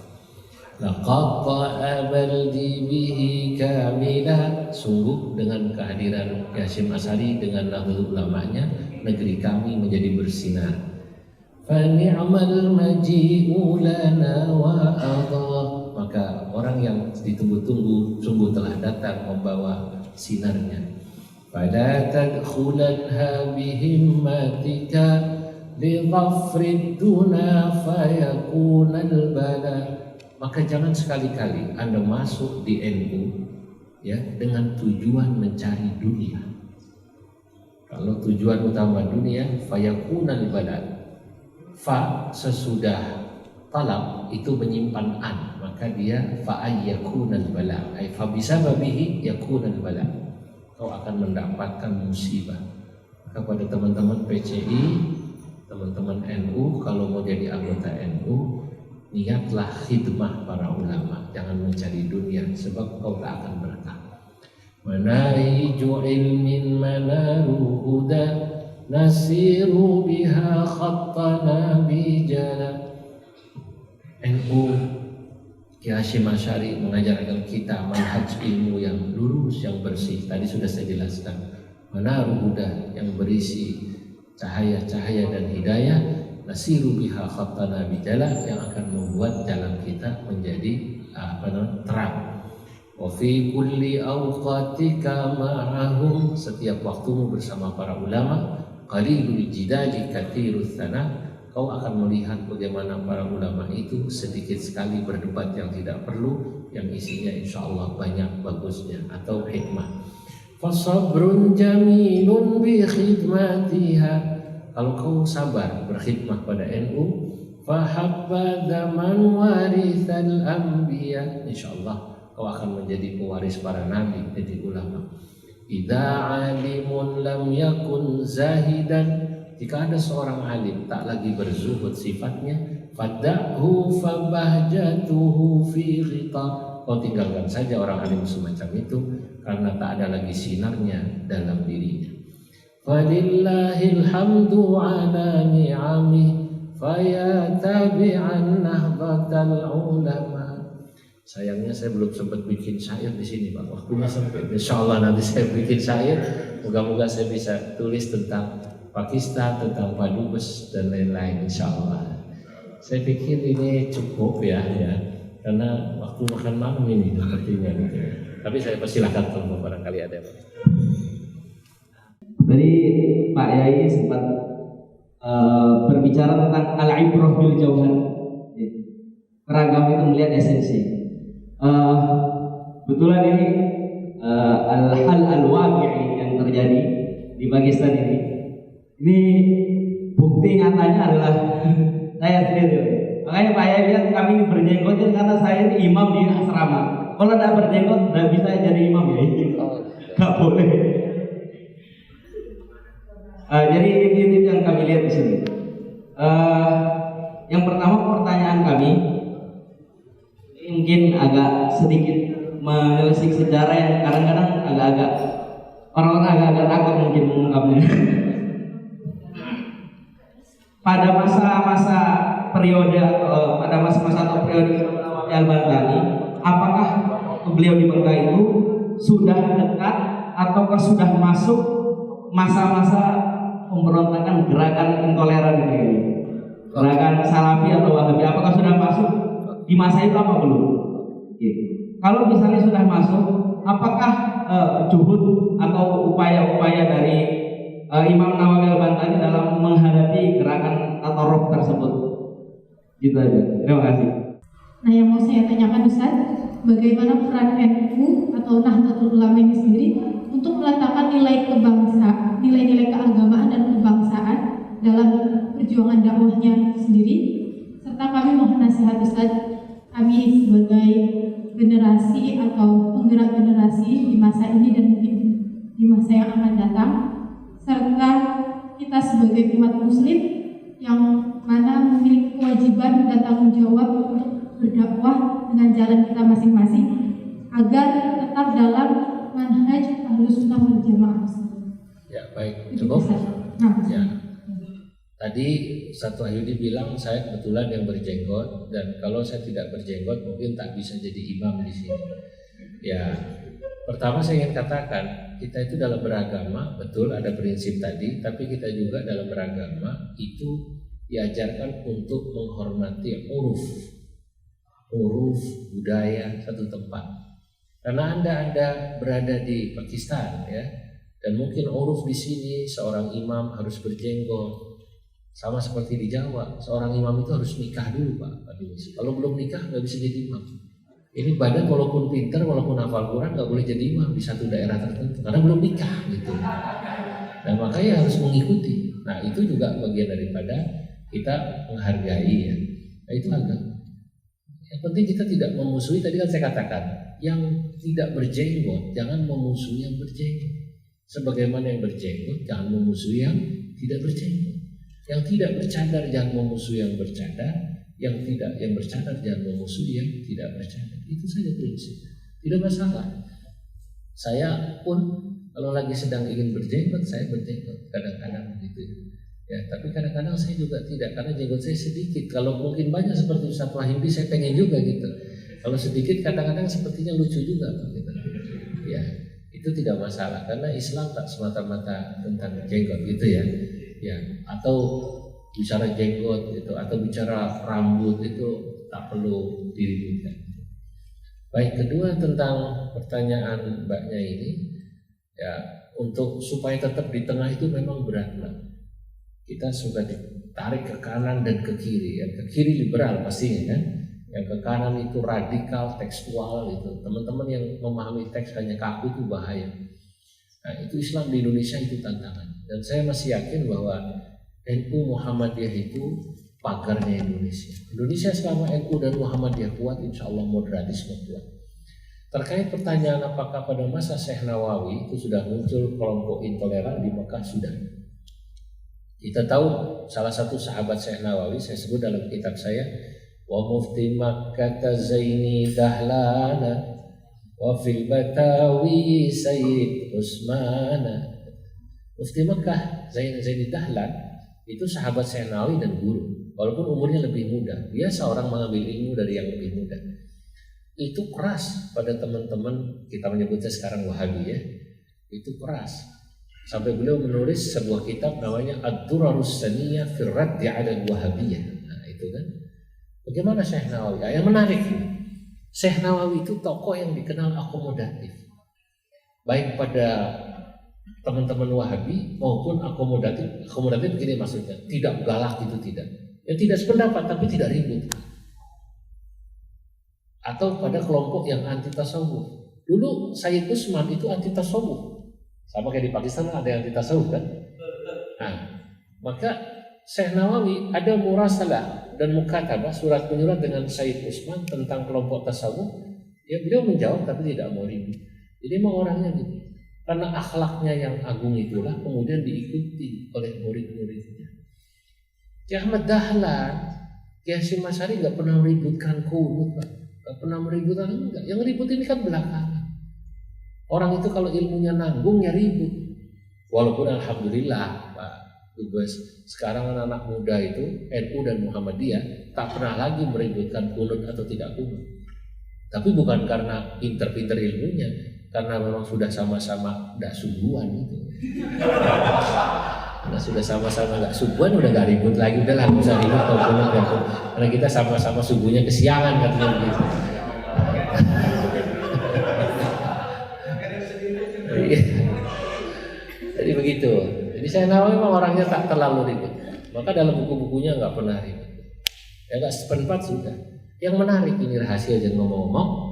Laqatta abaldi bihi kamila, sungguh dengan kehadiran Hashim Asy'ari dengan Nahdlatul Ulamanya negeri kami menjadi bersinar. Fa ni'mal maji'u lana wa adha, maka orang yang ditunggu-tunggu sungguh telah datang membawa sinarnya. Fala tadkhulanha bihimmatika li ghafrid duna fayakunal bala. Maka jangan sekali-kali Anda masuk di NU ya dengan tujuan mencari dunia. Kalau tujuan utama dunia, fayakunal bala. Fa sesudah talab itu menyimpan an, maka dia fa ayyakunal bala. Ai fa bisababihi yakunal bala. Kau akan mendapatkan musibah. Maka pada teman-teman PCI, teman-teman NU, kalau mau jadi anggota NU, niatlah khidmah para ulama, jangan mencari dunia, sebab kau tak akan berkah. Manahiju ilmin manaru huda, nasiru biha khattana bijala. NU Kiai Hashim Asy'ari mengajarkan kita manhaj ilmu yang lurus, yang bersih. Tadi sudah saya jelaskan. Manarul huda, yang berisi cahaya-cahaya dan hidayah. Nasiru biha khattana bijala, yang akan membuat jalan kita menjadi terang. Wa fi kulli awqatika ma'ahum, setiap waktumu bersama para ulama. Qalilul jidali katsirus sana, kau akan melihat bagaimana para ulama itu sedikit sekali berdebat yang tidak perlu, yang isinya insya Allah banyak bagusnya atau hikmah. Fasabrun jamilun bi khidmatiha, kalau kau sabar berkhidmah pada NU, fahabba zaman warithal anbiya, insya Allah kau akan menjadi pewaris para nabi, jadi ulama. Idza alimun lam yakun zahidan, jika ada seorang alim tak lagi berzuhud sifatnya, fada'hu fabahjatuhu fi ghita, kau tinggalkan saja orang alim semacam itu, karena tak ada lagi sinarnya dalam dirinya. Falillahil hamdu ala ni'amih fayatabi'an nahdlatal ulama. Sayangnya saya belum sempat bikin syair di sini, Pak. Waktunya sampai. Insyaallah nanti saya bikin syair. Moga-moga saya bisa tulis tentang Pakistan, tentang Pak Dubes dan lain-lain, insyaallah. Saya pikir ini cukup ya, karena waktu makan malam ini sepertinya gitu. Tapi saya persilahkan kalau barangkali ada. Tadi Pak Yai sempat berbicara tentang al-ibrah bil jauhar. Beragam itu melihat esensi. Betulan ini al-hal al-waqi'i yang terjadi di Pakistan ini. Ini bukti nyatanya adalah saya sendiri. Makanya Pak Yai lihat kami ini berjenggot karena saya ini imam di asrama. Kalau tidak berjenggot tidak bisa jadi imam ya. Nggak boleh. Jadi ini yang kami lihat di sini. Yang pertama pertanyaan kami mungkin agak sedikit menelisik sejarah yang kadang-kadang agak-agak orang-orang agak-agak takut mungkin mengungkapnya. Pada masa-masa periode pada masa-masa atau periode Al-Bantani, apakah beliau di Mekah itu sudah dekat ataukah sudah masuk masa-masa pemberontakan gerakan intoleran ini, gerakan Salafi atau Wahabi? Apakah sudah masuk di masa itu apa belum? Kalau misalnya sudah masuk, apakah juhud atau upaya-upaya dari Imam Nawawi Al-Bantani dalam menghadapi gerakan tatarruf tersebut? Gitu aja. Terima kasih. Nah, yang mau saya tanyakan Ustaz, bagaimana peran NU atau Nahdlatul Ulama ini sendiri untuk meletakkan nilai-nilai keagamaan dan kebangsaan dalam perjuangan dakwahnya sendiri, serta kami mohon nasihat Ustaz, kami sebagai generasi atau penggerak generasi di masa ini dan mungkin di masa yang akan datang, serta kita sebagai umat muslim yang mana memiliki kewajiban dan tanggung jawab untuk berdakwah dengan jalan kita masing-masing agar tetap dalam manhaj Ahlus Sunnah wal Jamaah. Ya, baik, cukup. Nah, Ya. Tadi Satu Wahyudi bilang saya kebetulan yang berjenggot, dan kalau saya tidak berjenggot mungkin tak bisa jadi imam di sini. Ya, pertama saya ingin katakan kita itu dalam beragama betul ada prinsip tadi, tapi kita juga dalam beragama itu diajarkan untuk menghormati uruf budaya satu tempat. Karena Anda berada di Pakistan ya, dan mungkin uruf di sini seorang imam harus berjenggot. Sama seperti di Jawa, seorang imam itu harus nikah dulu Pak. Kalau belum nikah nggak bisa jadi imam. Ini badan walaupun pintar, walaupun hafal Quran nggak boleh jadi imam di satu daerah tertentu karena belum nikah gitu. Nah makanya harus mengikuti. Nah itu juga bagian daripada kita menghargai ya. Nah itu agama. Yang penting kita tidak memusuhi. Tadi kan saya katakan, yang tidak berjenggot jangan memusuhi yang berjenggot. Sebagaimana yang berjenggot jangan memusuhi yang tidak berjenggot. Yang tidak bercadar jangan memusuhi yang bercadar, yang bercadar jangan memusuhi yang tidak bercadar. Itu saja prinsip. Tidak masalah. Saya pun kalau lagi sedang ingin berjenggot, saya berjenggot kadang-kadang begitu. Ya, tapi kadang-kadang saya juga tidak, karena jenggot saya sedikit. Kalau mungkin banyak seperti Ustaz Wahyudi, saya pengen juga gitu. Kalau sedikit kadang-kadang sepertinya lucu juga gitu. Ya, itu tidak masalah karena Islam tak semata-mata tentang jenggot gitu ya. Ya, atau bicara jenggot itu atau bicara rambut itu tak perlu diributkan. Baik, kedua tentang pertanyaan Mbaknya ini, ya untuk supaya tetap di tengah itu memang berat Mbak. Kita sudah ditarik ke kanan dan ke kiri. Yang ke kiri liberal pastinya kan, yang ke kanan itu radikal, tekstual itu. Teman-teman yang memahami teks hanya kaku itu bahaya. Nah itu Islam di Indonesia itu tantangan. Dan saya masih yakin bahwa NU Muhammadiyah itu pagarnya Indonesia. Indonesia selama NU dan Muhammadiyah kuat, insya Allah modernisme kuat. Terkait pertanyaan apakah pada masa Syekh Nawawi itu sudah muncul kelompok intoleran di Mekah, sudah. Kita tahu salah satu sahabat Syekh Nawawi, saya sebut dalam kitab saya, wa mufti Makkah Zaini Dahlana wa fil Batawi Sayyid Utsmana. Mufti Mekah Zaini Dahlan itu sahabat Syekh Nawawi dan guru, walaupun umurnya lebih muda. Dia seorang mengambil ilmu dari yang lebih muda. Itu keras pada teman-teman, kita menyebutnya sekarang Wahabi ya. Itu keras. Sampai beliau menulis sebuah kitab namanya Ad-Durarus Saniyah fi Raddi 'ala Al-Wahabiyyah. Nah, itu kan. Bagaimana Syekh Nawawi? Yang menarik ini, Syekh Nawawi itu tokoh yang dikenal akomodatif. Baik pada teman-teman Wahabi maupun akomodatif begini maksudnya, tidak galak itu tidak. Ya tidak sependapat tapi tidak ribut. Atau pada kelompok yang anti tasawuf. Dulu Sayyid Utsman itu anti tasawuf. Sama kayak di Pakistan ada yang anti tasawuf kan? Nah, maka Syekh Nawawi ada murasalah dan mukatabah surat menyurat dengan Sayyid Utsman tentang kelompok tasawuf. Ya beliau menjawab tapi tidak mau ribut. Jadi memang orangnya gitu. Karena akhlaknya yang agung itulah kemudian diikuti oleh murid-muridnya. Ki Ahmad Dahlan, Ki Hasyim Asy'ari nggak pernah meributkan kunut, Pak. Nggak pernah meributkan, enggak. Yang ribut ini kan belakangan. Orang itu kalau ilmunya nanggung ya ribut. Walaupun alhamdulillah Pak Dubes, sekarang anak-anak muda itu NU dan Muhammadiyah tak pernah lagi meributkan kunut atau tidak kunut. Tapi bukan karena pinter-pinter ilmunya, karena memang sudah sama-sama gak subuhan gitu. Karena sudah sama-sama gak subuhan udah gak ribut lagi, udah lah bisa ribut kalau kunut ya. Karena kita sama-sama subuhnya kesiangan katanya begitu. Jadi begitu. Jadi saya Nawawi memang orangnya tak terlalu ribut. Maka dalam buku-bukunya nggak pernah ribut. Ya nggak sependapat sudah. Yang menarik ini rahasia aja ngomong-ngomong.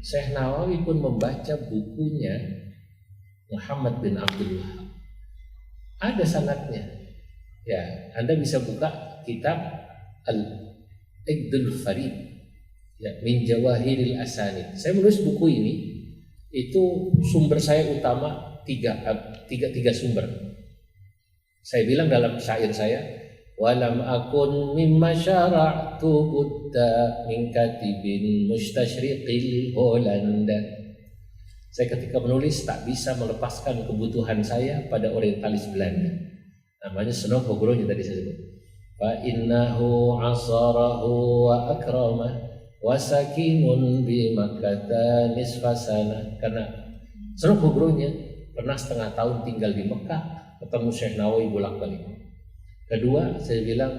Syekh Nawawi pun membaca bukunya Muhammad bin Abdul Wahab. Ada sanadnya. Ya, Anda bisa buka kitab Al-Iqdul Farid. Ya, min Jawahiril Asanid. Saya menulis buku ini itu sumber saya utama tiga sumber. Saya bilang dalam syair saya, walam akun mimma syara'tu budda min katibin mustashriqil Holanda. Saya ketika menulis tak bisa melepaskan kebutuhan saya pada orientalis Belanda. Namanya Snow Hogronya tadi saya sebut. Fa innahu asarahu wa akramah wa sakinun bi Makkah nisfasana. Karena Snow Hogronya pernah setengah tahun tinggal di Mekah, ketemu Syekh Nawawi bolak-balik. Kedua, saya bilang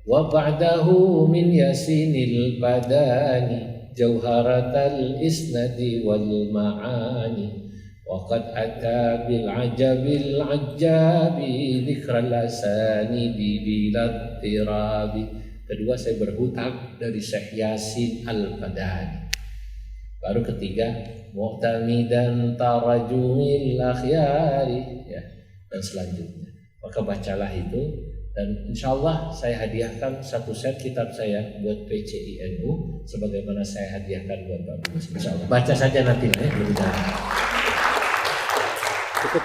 wa ba'dahu min yasinil badani jauharatal isnadi wal ma'ani wa qad ata bil ajabil ajabi dzikral asanidi bilad tirabi. Kedua, saya berhutang dari Syekh Yasin Al-Badani. Baru ketiga, mu'tamidan tarajumil akhyari, ya, dan selanjutnya. Maka bacalah itu. Dan insya Allah saya hadiahkan satu set kitab saya buat PCINU sebagaimana saya hadiahkan buat Pak Dubes. Insya Allah baca saja nanti ya. Cukup.